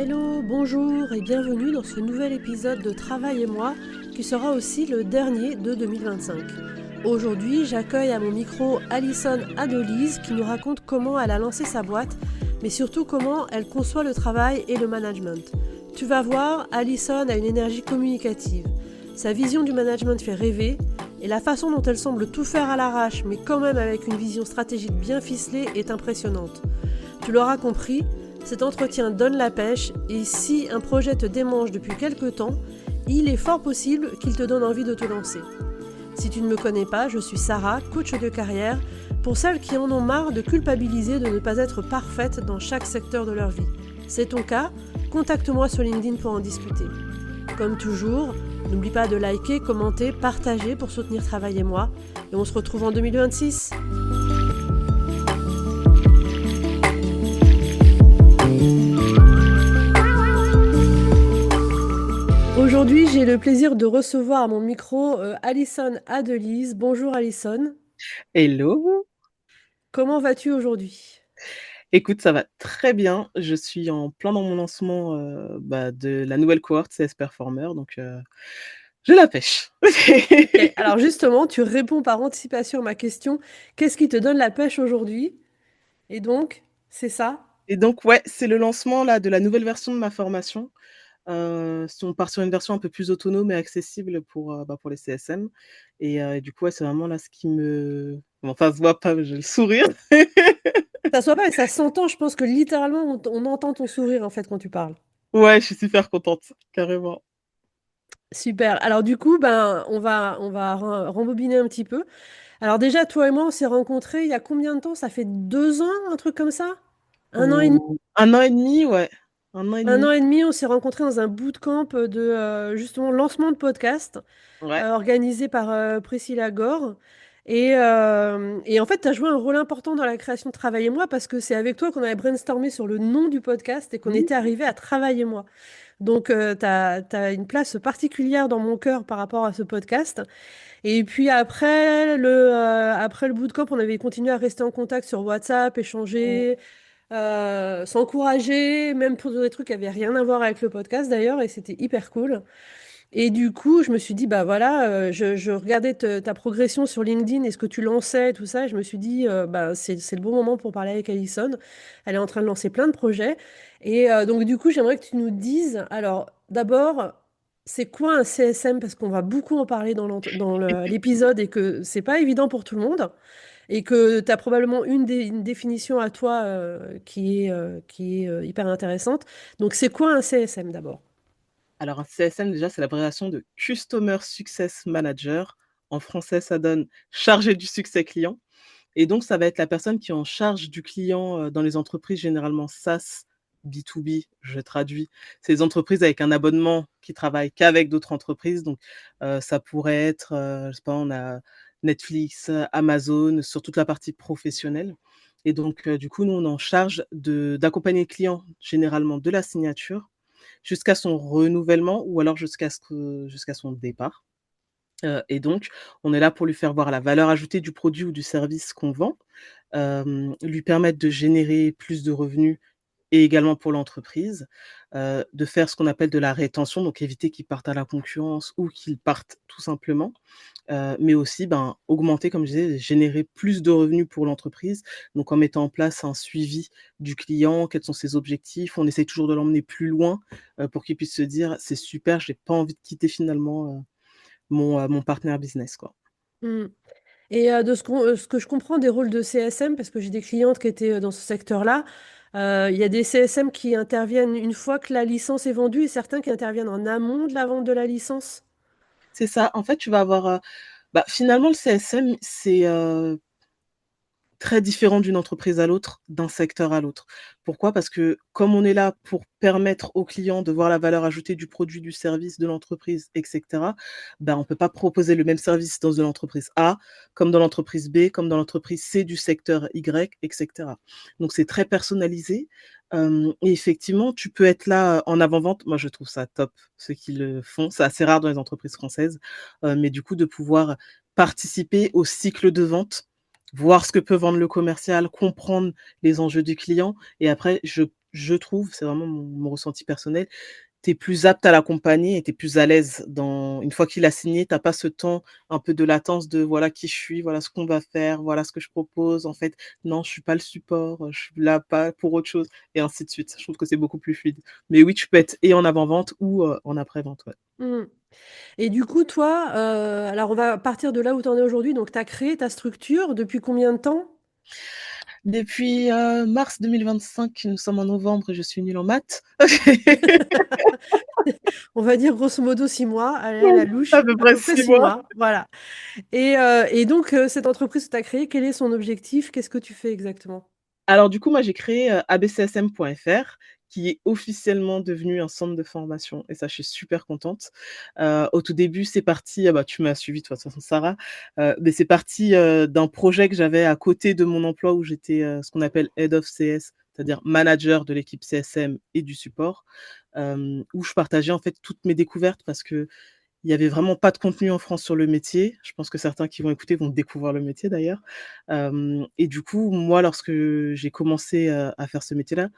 Hello, bonjour et bienvenue dans ce nouvel épisode de Travail et moi qui sera aussi le dernier de 2025. Aujourd'hui, j'accueille à mon micro Alison Adelise qui nous raconte comment elle a lancé sa boîte, mais surtout comment elle conçoit le travail et le management. Tu vas voir, Alison a une énergie communicative. Sa vision du management fait rêver et la façon dont elle semble tout faire à l'arrache, mais quand même avec une vision stratégique bien ficelée, est impressionnante. Tu l'auras compris, cet entretien donne la pêche et si un projet te démange depuis quelque temps, il est fort possible qu'il te donne envie de te lancer. Si tu ne me connais pas, je suis Sarah, coach de carrière, pour celles qui en ont marre de culpabiliser de ne pas être parfaite dans chaque secteur de leur vie. C'est ton cas ? Contacte-moi sur LinkedIn pour en discuter. Comme toujours, n'oublie pas de liker, commenter, partager pour soutenir Travail et moi. Et on se retrouve en 2026. Aujourd'hui, j'ai le plaisir de recevoir à mon micro Alison Adelise. Bonjour Alison. Hello! Comment vas-tu aujourd'hui ? Écoute, ça va très bien. Je suis en plein dans mon lancement, de la nouvelle cohorte CS Performer, donc j'ai la pêche. Ok, alors justement, tu réponds par anticipation à ma question. Qu'est-ce qui te donne la pêche aujourd'hui ? Et donc, c'est ça ? Et donc ouais, c'est le lancement là de la nouvelle version de ma formation. Si on part sur une version un peu plus autonome et accessible pour les CSM et du coup, ouais, c'est vraiment là ce qui me bon, ça se voit pas, mais j'ai le sourire. Ça soit pas, mais ça s'entend. Je pense que littéralement, on entend ton sourire en fait quand tu parles. Ouais, je suis super contente, carrément. Super. Alors du coup, ben, on va rembobiner un petit peu. Alors déjà, toi et moi, on s'est rencontrés il y a combien de temps ? Ça fait 2 ans, un truc comme ça ? Un an et demi ? Ou 1 an et demi, ouais, 1 an et Un an demi. et demi, on s'est rencontrés dans un bootcamp de justement lancement de podcast Ouais. organisé par Priscilla Gore. Et en fait, tu as joué un rôle important dans la création de Travail et moi parce que c'est avec toi qu'on avait brainstormé sur le nom du podcast et qu'on Mmh. était arrivé à Travail et moi. Donc, tu as une place particulière dans mon cœur par rapport à ce podcast. Et puis après le bootcamp, on avait continué à rester en contact sur WhatsApp, échanger, s'encourager, même pour des trucs qui avaient rien à voir avec le podcast d'ailleurs, et c'était hyper cool. Et du coup, je me suis dit, bah voilà, je regardais ta progression sur LinkedIn et ce que tu lançais et tout ça, et je me suis dit, bah, c'est le bon moment pour parler avec Alison. Elle est en train de lancer plein de projets. Et donc, du coup, j'aimerais que tu nous dises, alors, d'abord, c'est quoi un CSM? Parce qu'on va beaucoup en parler dans l'épisode et que c'est pas évident pour tout le monde. Et que tu as probablement une définition à toi qui est hyper intéressante. Donc, c'est quoi un CSM d'abord? Alors un CSM déjà, c'est l'abréviation de Customer Success Manager. En français, ça donne chargé du succès client et donc ça va être la personne qui est en charge du client, dans les entreprises généralement SaaS, B2B, je traduis. C'est les entreprises avec un abonnement qui travaillent qu'avec d'autres entreprises donc ça pourrait être, je sais pas, on a Netflix, Amazon, sur toute la partie professionnelle et donc du coup, nous, on est en charge d'accompagner le client généralement de la signature jusqu'à son renouvellement ou alors jusqu'à son départ, et donc on est là pour lui faire voir la valeur ajoutée du produit ou du service qu'on vend, lui permettre de générer plus de revenus et également pour l'entreprise, de faire ce qu'on appelle de la rétention, donc éviter qu'ils partent à la concurrence ou qu'ils partent tout simplement, mais aussi, ben, augmenter, comme je disais, générer plus de revenus pour l'entreprise, donc en mettant en place un suivi du client, quels sont ses objectifs. On essaye toujours de l'emmener plus loin, pour qu'il puisse se dire: «C'est super, j'ai pas envie de quitter finalement, mon partenaire business», quoi. Hmm. Et de ce que je comprends des rôles de CSM, parce que j'ai des clientes qui étaient dans ce secteur-là, il y a des CSM qui interviennent une fois que la licence est vendue et certains qui interviennent en amont de la vente de la licence. C'est ça, en fait, tu vas avoir, finalement le CSM, c'est, très différent d'une entreprise à l'autre, d'un secteur à l'autre. Pourquoi? Parce que comme on est là pour permettre aux clients de voir la valeur ajoutée du produit, du service, de l'entreprise et cetera, on peut pas proposer le même service dans une entreprise A, comme dans l'entreprise B, comme dans l'entreprise C du secteur Y et cetera. Donc c'est très personnalisé, et effectivement, tu peux être là, en avant-vente. Moi, je trouve ça top, ceux qui le font. C'est assez rare dans les entreprises françaises, mais du coup, de pouvoir participer au cycle de vente, voir ce que peut vendre le commercial, comprendre les enjeux du client et après je je trouve, c'est vraiment mon ressenti personnel, tu es plus apte à l'accompagner et tu es plus à l'aise dans une fois qu'il a signé, tu as pas ce temps un peu de latence de: «Voilà qui je suis, voilà ce qu'on va faire, voilà ce que je propose. En fait, non, je suis pas le support, je suis là pas pour autre chose» et ainsi de suite. Je trouve que c'est beaucoup plus fluide. Mais oui, tu peux être et en avant-vente ou, en après-vente, ouais. Mmh. Et du coup, toi, alors on va partir de là où tu en es aujourd'hui, donc tu as créé ta structure depuis combien de temps? Depuis, mars 2025, nous sommes en novembre et je suis nulle en maths. On va dire grosso modo 6 mois, allez à la À louche, peu à près peu près 6 6 mois. mois, voilà. Et donc cette entreprise que tu as créée, quel est son objectif? Qu'est-ce que tu fais exactement? Alors du coup, moi j'ai créé, abcsm.fr qui est officiellement devenu un centre de formation et ça, je suis super contente. Au tout début, c'est parti, bah, tu m'as suivie de toute façon Sarah, mais c'est parti, d'un projet que j'avais à côté de mon emploi où j'étais, ce qu'on appelle Head of CS, c'est-à-dire manager de l'équipe CSM et du support, où je partageais en fait toutes mes découvertes parce qu'il y avait vraiment pas de contenu en France sur le métier. Je pense que certains qui vont écouter vont découvrir le métier d'ailleurs. Et du coup, moi, lorsque j'ai commencé, à faire ce métier-là,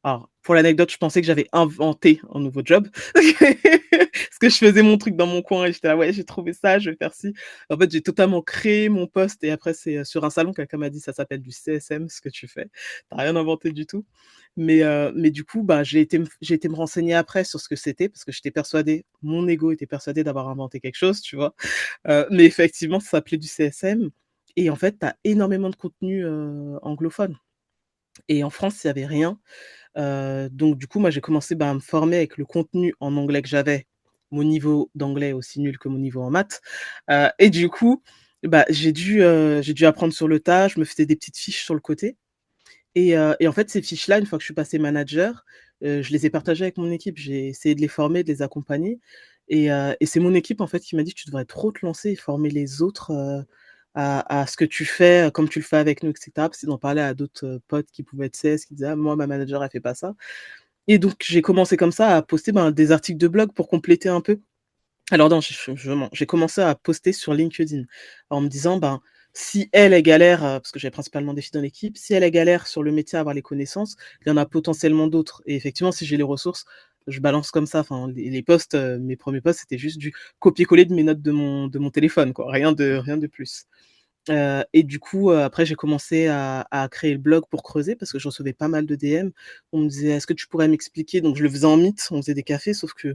alors pour l'anecdote, je pensais que j'avais inventé un nouveau job. Parce que je faisais mon truc dans mon coin et j'étais là: «Ouais, j'ai trouvé ça, je vais faire ci». En fait, j'ai totalement créé mon poste et après c'est, sur un salon, quelqu'un m'a dit: «Ça s'appelle du CSM, ce que tu fais. Tu as rien inventé du tout». Mais du coup, bah, j'ai été me renseigner après sur ce que c'était parce que j'étais persuadée, mon ego était persuadé d'avoir inventé quelque chose, tu vois? Mais effectivement, ça s'appelait du CSM et en fait, tu as énormément de contenu, anglophone et en France, il y avait rien. Donc du coup, moi, j'ai commencé, bah, à me former avec le contenu en anglais que j'avais. Mon niveau d'anglais est aussi nul que mon niveau en maths, et du coup, bah, j'ai dû apprendre sur le tas. Je me faisais des petites fiches sur le côté et en fait, ces fiches-là, une fois que je suis passée manager, je les ai partagées avec mon équipe. J'ai essayé de les former, de les accompagner et c'est mon équipe, en fait, qui m'a dit: «Tu devrais trop te lancer et former les autres, à ce que tu fais, comme tu le fais avec nous» et cetera. Parce qu'ils en parlaient à d'autres, potes qui pouvaient être CS, qui disaient: «Ah moi, ma manager, elle fait pas ça» et donc j'ai commencé comme ça à poster, ben, des articles de blog pour compléter un peu. Alors non, je mens. J'ai commencé à poster sur LinkedIn en me disant: «Ben, si elle, elle galère», parce que j'avais principalement des filles dans l'équipe, «si elle, elle galère sur le métier à avoir les connaissances, il y en a potentiellement d'autres» et effectivement, si j'ai les ressources, je balance comme ça. Enfin, les posts, mes premiers posts, c'était juste du copier-coller de mes notes de mon téléphone, quoi, rien de plus. Et du coup, après j'ai commencé à créer le blog pour creuser parce que je recevais pas mal de DM. On me disait: «Est-ce que tu pourrais m'expliquer?» Donc je le faisais en mythe, on faisait des cafés, sauf que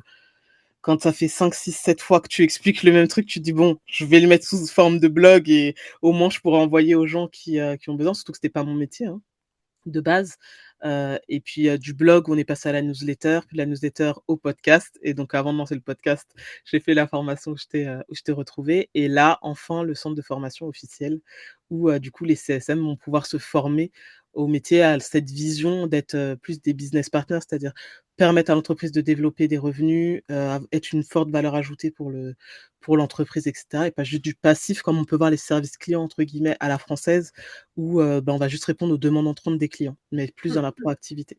quand ça fait 5, 6, 7 fois que tu expliques le même truc, tu te dis: «Bon, je vais le mettre sous forme de blog et au moins je pourrais envoyer aux gens qui ont besoin», surtout que c'était pas mon métier, hein, de base, et puis, du blog, on est passé à la newsletter, puis de la newsletter au podcast et donc avant de lancer le podcast, j'ai fait la formation où je t'ai retrouvé et là, enfin, le centre de formation officiel où, du coup, les CSM vont pouvoir se former au métier, à cette vision d'être, plus des business partners, c'est-à-dire permettre à l'entreprise de développer des revenus, être une forte valeur ajoutée pour l'entreprise et cetera et pas juste du passif comme on peut voir les «services clients» entre guillemets à la française où, bah, on va juste répondre aux demandes entrantes des clients, mais plus dans la Mmh. proactivité.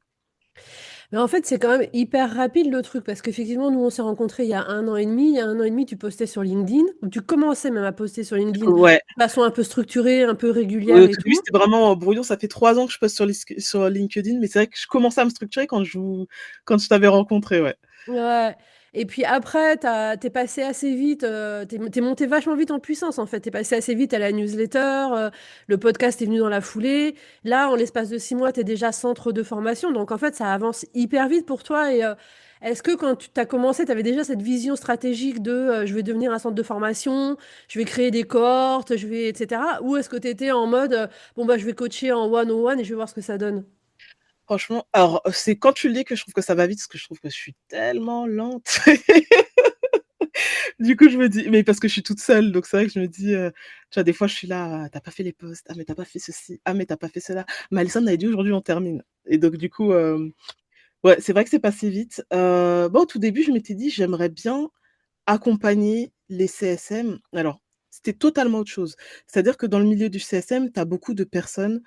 Mais en fait, c'est quand même hyper rapide le truc parce qu'effectivement, nous, on s'est rencontrés il y a 1 an et demi. Il y a 1 an et demi, tu postais sur LinkedIn ou tu commençais même à poster sur LinkedIn de Ouais, façon un peu structurée, un peu oui, régulière au et tout début, tout. c'était vraiment brouillon. Ça fait 3 ans que je poste sur LinkedIn, mais c'est vrai que je commençais à me structurer quand je t'avais rencontré, ouais. Ouais et puis après, tu passé assez vite, tu monté vachement vite en puissance, en fait. Tu passé assez vite à la newsletter, le podcast est venu dans la foulée. Là, en l'espace de 6 mois, tu es déjà centre de formation, donc en fait, ça avance hyper vite pour toi et est-ce que quand tu as commencé, tu avais déjà cette vision stratégique de, «Je vais devenir un centre de formation, je vais créer des cohortes, je vais» et cetera? Ou est-ce que tu étais en mode, «Bon, bah, je vais coacher en one on one et je vais voir ce que ça donne»? Franchement, alors, c'est quand tu le dis que je trouve que ça va vite, parce que je trouve que je suis tellement lente. Du coup, je me dis mais parce que je suis toute seule, donc c'est vrai que je me dis, tu vois, des fois, je suis là: «Tu as pas fait les posts. Ah mais tu as pas fait ceci. Ah mais tu as pas fait cela. Mais Alexandre m'avait dit aujourd'hui on termine» et donc du coup, ouais, c'est vrai que c'est passé vite. Bah, au tout début, je m'étais dit: «J'aimerais bien accompagner les CSM». Alors, c'était totalement autre chose. C'est-à-dire que dans le milieu du CSM, tu as beaucoup de personnes,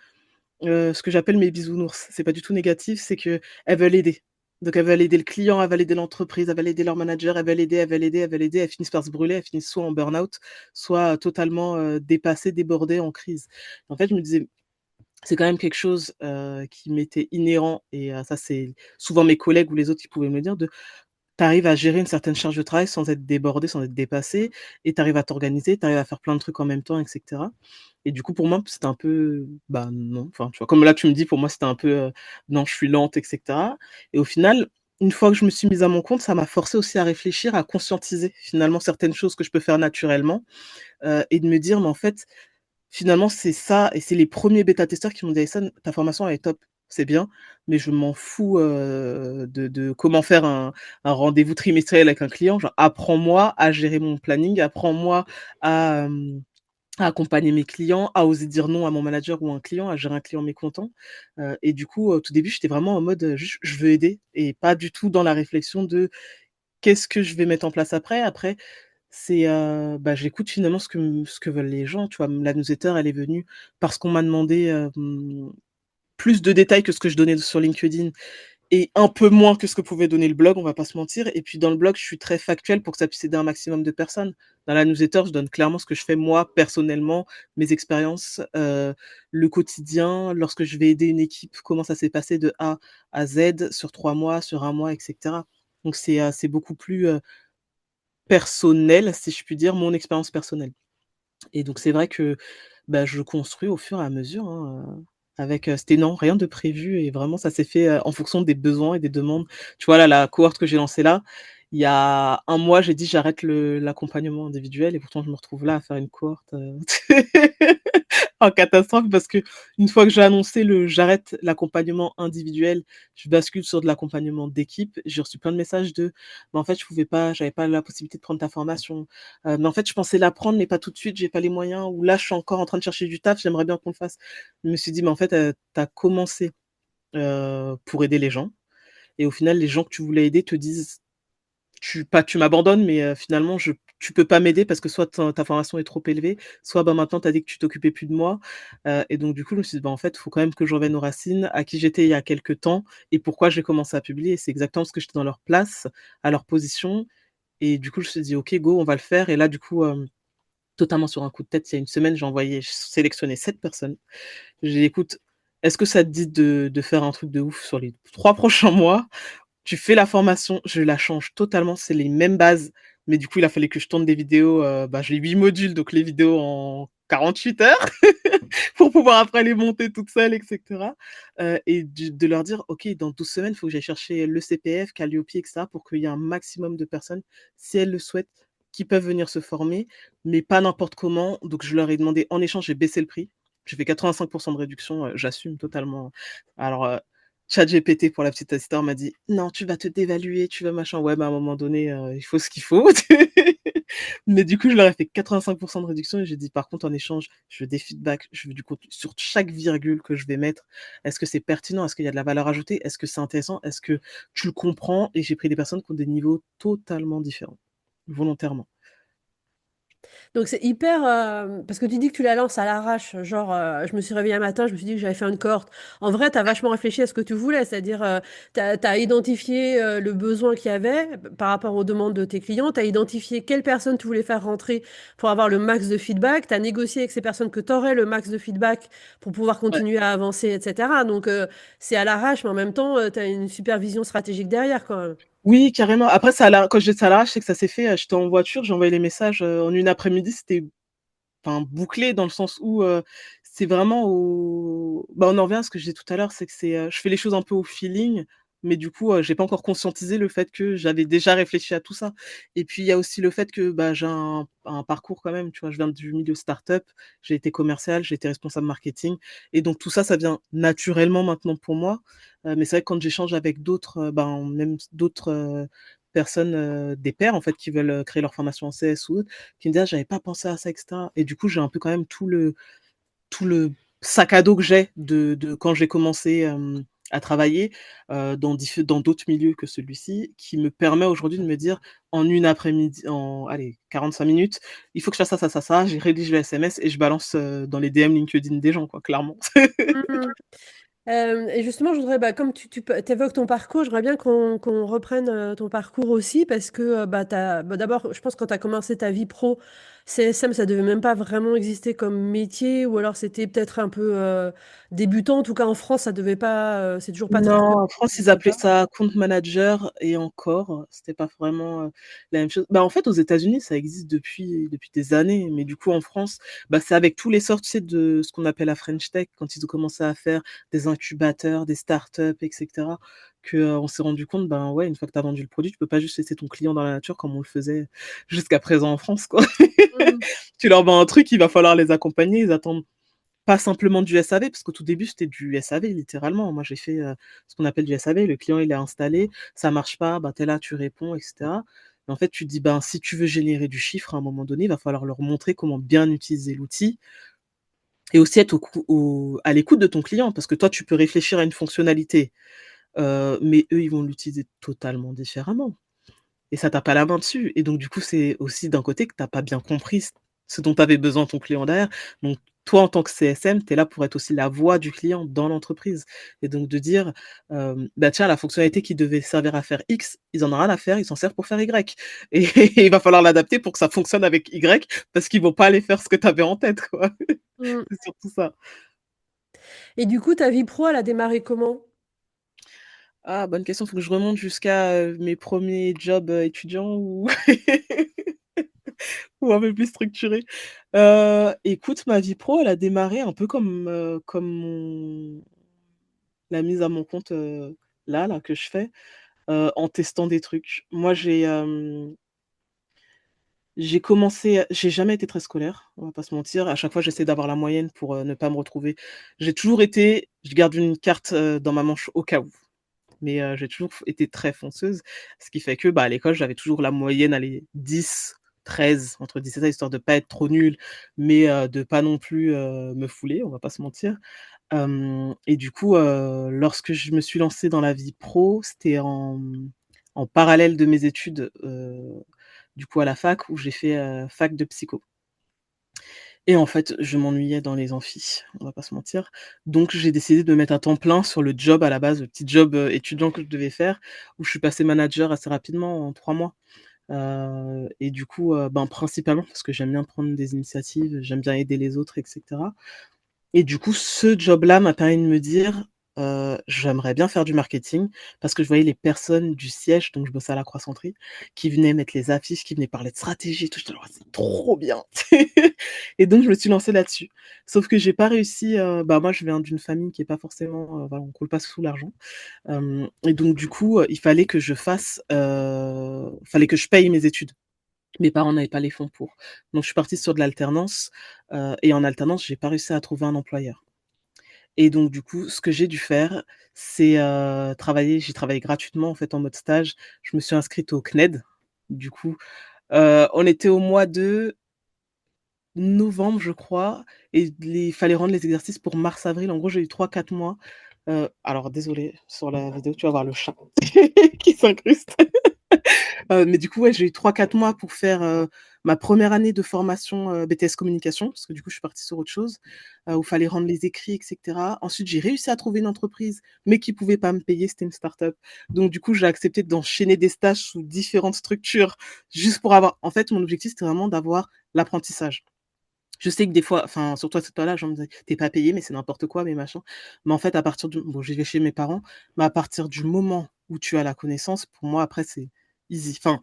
ce que j'appelle mes bisounours. C'est pas du tout négatif, c'est qu'elles veulent aider. Donc elles veulent aider le client, elles veulent aider l'entreprise, elles veulent aider leur manager, elles veulent aider, elles veulent aider, elles veulent aider. Elles finissent par se brûler, elles finissent soit en burn-out, soit totalement, dépassées, débordées, en crise. En fait, je me disais c'est quand même quelque chose, qui m'était inhérent et ça, c'est souvent mes collègues ou les autres qui pouvaient me le dire, de tu arrives à gérer une certaine charge de travail sans être débordé, sans être dépassé et tu arrives à t'organiser, tu arrives à faire plein de trucs en même temps et cetera et du coup, pour moi, c'était un peu, bah, non, enfin, tu vois? Comme là, tu me dis, pour moi, c'était un peu, non, je suis lente et cetera et au final, une fois que je me suis mise à mon compte, ça m'a forcée aussi à réfléchir, à conscientiser finalement certaines choses que je peux faire naturellement, et de me dire: «Mais en fait, finalement, c'est ça» et c'est les premiers bêta-testeurs qui m'ont dit: «Alison, ta formation elle est top, c'est bien, mais je m'en fous, de comment faire un rendez-vous trimestriel avec un client. Genre, apprends-moi à gérer mon planning, apprends-moi à, à accompagner mes clients, à oser dire non à mon manager ou à un client, à gérer un client mécontent». Et du coup, au tout début, j'étais vraiment en mode, juste je veux aider et pas du tout dans la réflexion de: «Qu'est-ce que je vais mettre en place après?» Après, c'est, bah, j'écoute finalement ce que veulent les gens, tu vois? La newsletter, elle est venue parce qu'on m'a demandé, plus de détails que ce que je donnais sur LinkedIn et un peu moins que ce que pouvait donner le blog, on va pas se mentir et puis dans le blog, je suis très factuelle pour que ça puisse aider un maximum de personnes. Dans la newsletter, je donne clairement ce que je fais moi personnellement, mes expériences, le quotidien, lorsque je vais aider une équipe, comment ça s'est passé de A à Z sur 3 mois, sur 1 mois et cetera. Donc c'est beaucoup plus, personnel, si je puis dire, mon expérience personnelle. Et donc c'est vrai que, bah, je construis au fur et à mesure, hein, avec, c'était non, rien de prévu et vraiment ça s'est fait, en fonction des besoins et des demandes. Tu vois, là, la cohorte que j'ai lancée là, il y a un mois, j'ai dit: «J'arrête l'accompagnement individuel» et pourtant je me retrouve là à faire une cohorte, en catastrophe parce qu'une fois que j'ai annoncé le «j'arrête l'accompagnement individuel, je bascule sur de l'accompagnement d'équipe», j'ai reçu plein de messages de: «Mais en fait, je pouvais pas, j'avais pas la possibilité de prendre ta formation. Mais en fait, je pensais la prendre, mais pas tout de suite, j'ai pas les moyens» ou «Là, je suis encore en train de chercher du taf, j'aimerais bien qu'on le fasse». Je me suis dit: «Mais en fait, tu as commencé, pour aider les gens et au final, les gens que tu voulais aider te disent tu m'abandonnes, mais finalement tu peux pas m'aider parce que soit ta formation est trop élevée, soit, bah, maintenant tu as dit que tu t'occupais plus de moi». Et donc du coup, je me suis dit: «Bah, en fait, il faut quand même que je revienne aux racines, à qui j'étais il y a quelque temps et pourquoi j'ai commencé à publier». C'est exactement parce que j'étais dans leur place, à leur position et du coup, je me suis dit: «OK, go, on va le faire» et là, du coup, totalement sur un coup de tête, il y a une semaine, j'ai sélectionné 7 personnes. J'ai dit: «Écoute, est-ce que ça te dit de faire un truc de ouf sur les 3 prochains mois?» Tu fais la formation, je la change totalement, c'est les mêmes bases, mais du coup, il a fallu que je tourne des vidéos, bah, j'ai 8 modules, donc les vidéos en 48 heures pour pouvoir après les monter toute seule et cetera, et de leur dire: «OK, dans 12 semaines, il faut que j'aille chercher le CPF, Calliope et cetera pour qu'il y ait un maximum de personnes, si elles le souhaitent, qui peuvent venir se former, mais pas n'importe comment». Donc je leur ai demandé en échange, j'ai baissé le prix. J'ai fait 85 de réduction, j'assume totalement. Alors, ChatGPT, pour la petite histoire, m'a dit: «Non, tu vas te dévaluer, tu vas machin». Ouais, bah, à un moment donné, il faut ce qu'il faut. Mais du coup, je leur ai fait 85 de réduction et j'ai dit: «Par contre, en échange, je veux des feedbacks, je veux du contenu sur chaque virgule que je vais mettre. Est-ce que c'est pertinent? Est-ce qu'il y a de la valeur ajoutée? Est-ce que c'est intéressant? Est-ce que tu le comprends?» Et j'ai pris des personnes qui ont des niveaux totalement différents, volontairement. Donc c'est hyper, parce que tu dis que tu la lances à l'arrache, genre, je me suis réveillée un matin, je me suis dit que j'allais faire une cohorte. En vrai, tu as vachement réfléchi à ce que tu voulais, c'est-à-dire, tu as identifié, le besoin qu'il y avait par rapport aux demandes de tes clients, tu as identifié quelles personnes tu voulais faire rentrer pour avoir le max de feedback, tu as négocié avec ces personnes que tu aurais le max de feedback pour pouvoir Ouais. continuer à avancer et cetera. Donc c'est à l'arrache, mais en même temps, tu as une super vision stratégique derrière quand même. Oui, carrément. Après ça à la quand je dis ça à l'arrache, c'est que ça s'est fait, j'étais en voiture, j'ai envoyé les messages, en une après-midi, c'était enfin bouclé dans le sens où, c'est vraiment au bah, on en revient à ce que je disais tout à l'heure, c'est que je fais les choses un peu au feeling, mais du coup, j'ai pas encore conscientisé le fait que j'avais déjà réfléchi à tout ça et puis il y a aussi le fait que, bah, j'ai un parcours quand même, tu vois? Je viens du milieu start-up, j'ai été commercial, j'ai été responsable marketing et donc tout ça, ça vient naturellement maintenant pour moi, mais c'est vrai que quand j'échange avec d'autres, ben, même d'autres, personnes, des pairs en fait qui veulent, créer leur formation en CS ou autre, qui me dit: «Ah, j'avais pas pensé à ça» et cetera et du coup, j'ai un peu quand même tout le sac à dos que j'ai de quand j'ai commencé, à travailler, dans d'autres milieux que celui-ci, qui me permet aujourd'hui de me dire en une après-midi en allez 45 minutes: «Il faut que je fasse ça, ça, ça, ça», je rédige le SMS et je balance, dans les DM LinkedIn des gens quoi, clairement. Mmh. Et justement, je voudrais, bah, comme tu évoques ton parcours, j'aimerais bien qu'on reprenne, ton parcours aussi parce que, bah, d'abord, je pense quand tu as commencé ta vie pro, CSM, ça devait même pas vraiment exister comme métier ou alors c'était peut-être un peu, débutant. En tout cas, en France, ça devait pas, c'est toujours pas très, très Non, en France, je ils sais appelaient pas. ça compte manager et encore, c'était pas vraiment, la même chose. Bah, en fait, aux États-Unis, ça existe depuis des années, mais du coup, en France, bah, c'est avec tous l'essor, tu sais, de ce qu'on appelle la French Tech, quand ils ont commencé à faire des incubateurs, des startups et cetera, que, on s'est rendu compte, ben, ouais, une fois que tu as vendu le produit, tu peux pas juste laisser ton client dans la nature comme on le faisait jusqu'à présent en France, quoi. Mmh. Tu leur vends un truc, il va falloir les accompagner, ils attendent pas simplement du SAV, parce qu'au tout début, c'était du SAV littéralement. Moi, j'ai fait, ce qu'on appelle du SAV. Le client, il est installé, ça marche pas, bah, tu es là, tu réponds et cetera. Mais en fait, tu te dis: «Ben, si tu veux générer du chiffre, à un moment donné, il va falloir leur montrer comment bien utiliser l'outil et aussi être à l'écoute de ton client». Parce que toi, tu peux réfléchir à une fonctionnalité, mais eux, ils vont l'utiliser totalement différemment. Et ça, tu pas la main dessus et donc du coup, c'est aussi d'un côté que tu pas bien compris ce dont avait besoin ton client derrière. Donc toi, en tant que CSM, tu es là pour être aussi la voix du client dans l'entreprise et donc de dire, «Bah, tiens, la fonctionnalité qui devait servir à faire X, ils en ont rien à faire, ils s'en servent pour faire Y et il va falloir l'adapter pour que ça fonctionne avec Y parce qu'ils vont pas aller faire ce que tu avais en tête, quoi». Mmh. C'est surtout ça. Et du coup, ta vie pro, elle a démarré comment? Ah, bonne question, faut que je remonte jusqu'à, mes premiers jobs, étudiants ou ou un peu plus structuré. Écoute, ma vie pro, elle a démarré un peu comme mon la mise à mon compte, là, que je fais, en testant des trucs. Moi, j'ai commencé j'ai jamais été très scolaire, on va pas se mentir. À chaque fois, j'essaie d'avoir la moyenne pour, ne pas me retrouver j'ai toujours été je garde une carte, dans ma manche au cas où. Mais j'ai toujours été très fonceuse, ce qui fait que, bah, à l'école, j'avais toujours la moyenne, allez 10-13 entre 10 et 16 histoire de pas être trop nulle, mais de pas non plus, me fouler, on va pas se mentir. Et du coup, lorsque je me suis lancée dans la vie pro, c'était en parallèle de mes études, du coup à la fac où j'ai fait, fac de psycho. Et en fait, je m'ennuyais dans les amphis, on va pas se mentir. Donc j'ai décidé de me mettre à temps plein sur le job à la base, le petit job, étudiant que je devais faire, où je suis passée manager assez rapidement en 3 mois. Et du coup, ben, principalement parce que j'aime bien prendre des initiatives, j'aime bien aider les autres et cetera. Et du coup, ce job-là m'a permis de me dire, j'aimerais bien faire du marketing parce que je voyais les personnes du siège, donc je bossais à la Croissanterie, qui venaient mettre les affiches, qui venaient parler de stratégie et tout. J'étais là: «Oh, c'est trop bien!» Et donc je me suis lancée là-dessus. Sauf que j'ai pas réussi, bah, moi je viens d'une famille qui est pas forcément, voilà, on coule pas sous l'argent. Et donc du coup, il fallait que je fasse, fallait que je paye mes études. Mes parents n'avaient pas les fonds pour. Donc je suis partie sur de l'alternance, et en alternance, j'ai pas réussi à trouver un employeur. Et donc du coup, ce que j'ai dû faire, c'est, j'ai travaillé gratuitement, en fait, en mode stage. Je me suis inscrite au CNED. Du coup, on était au mois de novembre, je crois et il fallait rendre les exercices pour mars-avril. En gros, j'ai eu 3-4 mois. Alors désolée, sur la vidéo, tu vas voir le chat qui s'incruste. Mais du coup, ouais, j'ai eu 3-4 mois pour faire, ma première année de formation, BTS communication, parce que du coup, je suis partie sur autre chose, où il fallait rendre les écrits et cetera. Ensuite, j'ai réussi à trouver une entreprise, mais qui pouvait pas me payer, c'était une start-up. Donc du coup, j'ai accepté d'enchaîner des stages sous différentes structures, juste pour avoir en fait, mon objectif, c'était vraiment d'avoir l'apprentissage. Je sais que des fois, enfin, surtout à cette période-là, les gens me disaient: «Tu es pas payé, mais c'est n'importe quoi, mais machin». Mais en fait, à partir du bon, j'y vais chez mes parents, mais à partir du moment où tu as la connaissance, pour moi, après, c'est easy. Enfin,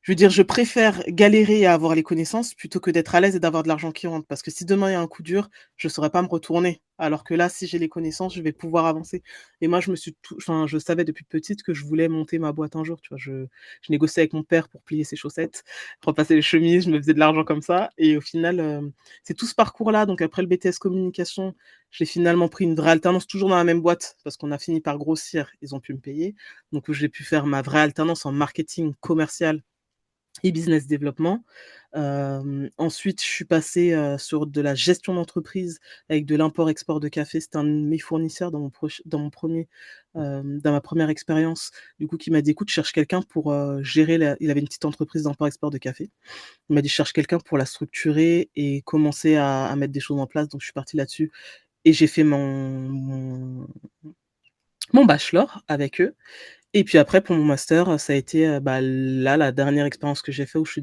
je veux dire, je préfère galérer et avoir les connaissances plutôt que d'être à l'aise et d'avoir de l'argent qui rentre. Parce que si demain il y a un coup dur, je saurais pas me retourner. Alors que là, si j'ai les connaissances, je vais pouvoir avancer. Et moi, je savais depuis petite que je voulais monter ma boîte un jour, tu vois? Je négociais avec mon père pour plier ses chaussettes, repasser les chemises, je me faisais de l'argent comme ça. Et au final, c'est tout ce parcours-là. Donc après le BTS communication, j'ai finalement pris une vraie alternance, toujours dans la même boîte, parce qu'on a fini par grossir, ils ont pu me payer. Donc j'ai pu faire ma vraie alternance en marketing commercial et business développement. Ensuite, je suis passée, sur de la gestion d'entreprise avec de l'import-export de café. C'était un de mes fournisseurs dans mon premier, dans ma première expérience, du coup, qui m'a dit: «Écoute, je cherche quelqu'un pour, gérer la» il avait une petite entreprise d'import-export de café. Il m'a dit: «Je cherche quelqu'un pour la structurer et commencer à mettre des choses en place», donc je suis partie là-dessus et j'ai fait mon bachelor avec eux. Et puis après pour mon master, ça a été, là, la dernière expérience que j'ai fait où je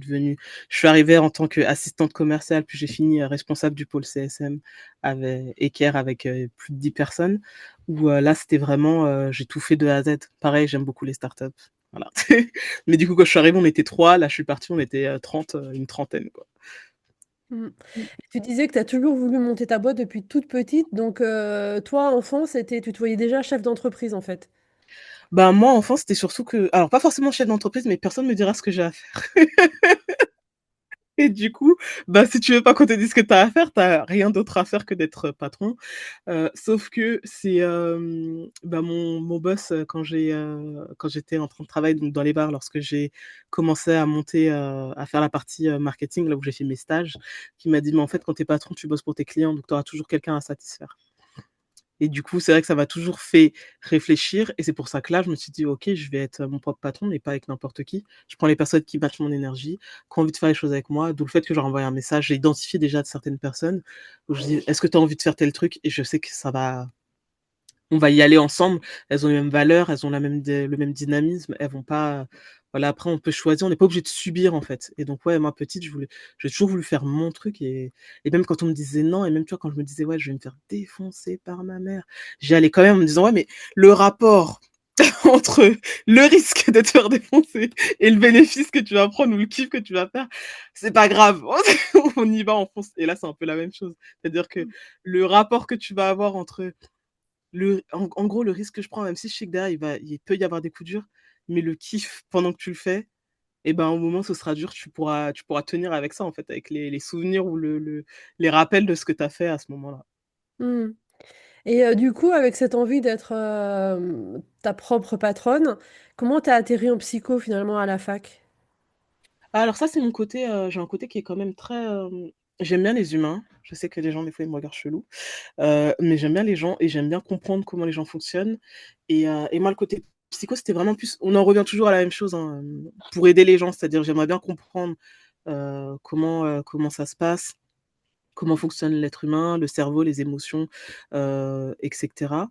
suis arrivée en tant qu'assistante commerciale, puis j'ai fini, responsable du pôle CSM et care avec, plus de 10 personnes où, là, c'était vraiment, j'ai tout fait de A à Z. Pareil, j'aime beaucoup les startups, voilà. Mais du coup, quand je suis arrivée, on était 3, là, je suis partie, on était, 30, une trentaine, quoi. Mmh. Mmh. Tu disais que tu as toujours voulu monter ta boîte depuis toute petite, donc toi, enfant, tu te voyais déjà chef d'entreprise, en fait? Bah, moi, enfant, c'était surtout que alors pas forcément chef d'entreprise, mais personne me dira ce que j'ai à faire. Et du coup, bah, si tu veux pas qu'on te dise ce que tu as à faire, tu as rien d'autre à faire que d'être patron. Sauf que c'est, mon boss, quand j'étais en train de travailler donc dans les bars, lorsque j'ai commencé à monter, à faire la partie, marketing, là où j'ai fait mes stages, qui m'a dit: «Mais en fait, quand tu es patron, tu bosses pour tes clients, donc tu auras toujours quelqu'un à satisfaire». Et du coup, c'est vrai que ça m'a toujours fait réfléchir et c'est pour ça que là, je me suis dit: «OK, je vais être mon propre patron, mais pas avec n'importe qui. Je prends les personnes qui matchent mon énergie, qui ont envie de faire les choses avec moi». D'où le fait que je leur envoie un message. J'ai identifié déjà certaines personnes où je dis: «Est-ce que tu as envie de faire tel truc?» Et je sais que ça va on va y aller ensemble. Elles ont les mêmes valeurs, elles ont le même dynamisme. Elles vont pas, voilà, après on peut choisir, on n'est pas obligé de subir, en fait. Et donc ouais, moi petite, j'ai toujours voulu faire mon truc et même quand on me disait non et même, tu vois, quand je me disais: «Ouais, je vais me faire défoncer par ma mère», j'y allais quand même en me disant: «Ouais, mais le rapport entre le risque de te faire défoncer et le bénéfice que tu vas prendre ou le kiff que tu vas faire, c'est pas grave. On y va, on fonce». Et là, c'est un peu la même chose. C'est-à-dire que le rapport que tu vas avoir entre en gros, le risque que je prends, même si je sais que derrière il peut y avoir des coups durs, mais le kiff pendant que tu le fais, et ben, au moment où ce sera dur, tu pourras tenir avec ça, en fait, avec les souvenirs ou les rappels de ce que tu as fait à ce moment-là. Mmh. Et du coup, avec cette envie d'être, ta propre patronne, comment tu as atterri en psycho, finalement, à la fac? Alors ça, c'est mon côté, j'ai un côté qui est quand même très, j'aime bien les humains. Je sais que les gens, des fois, ils me regardent chelou, mais j'aime bien les gens et j'aime bien comprendre comment les gens fonctionnent et moi, le côté psycho, c'était vraiment plus on en revient toujours à la même chose, hein, pour aider les gens. C'est-à-dire, j'aimerais bien comprendre, comment ça se passe, comment fonctionne l'être humain, le cerveau, les émotions, et cetera.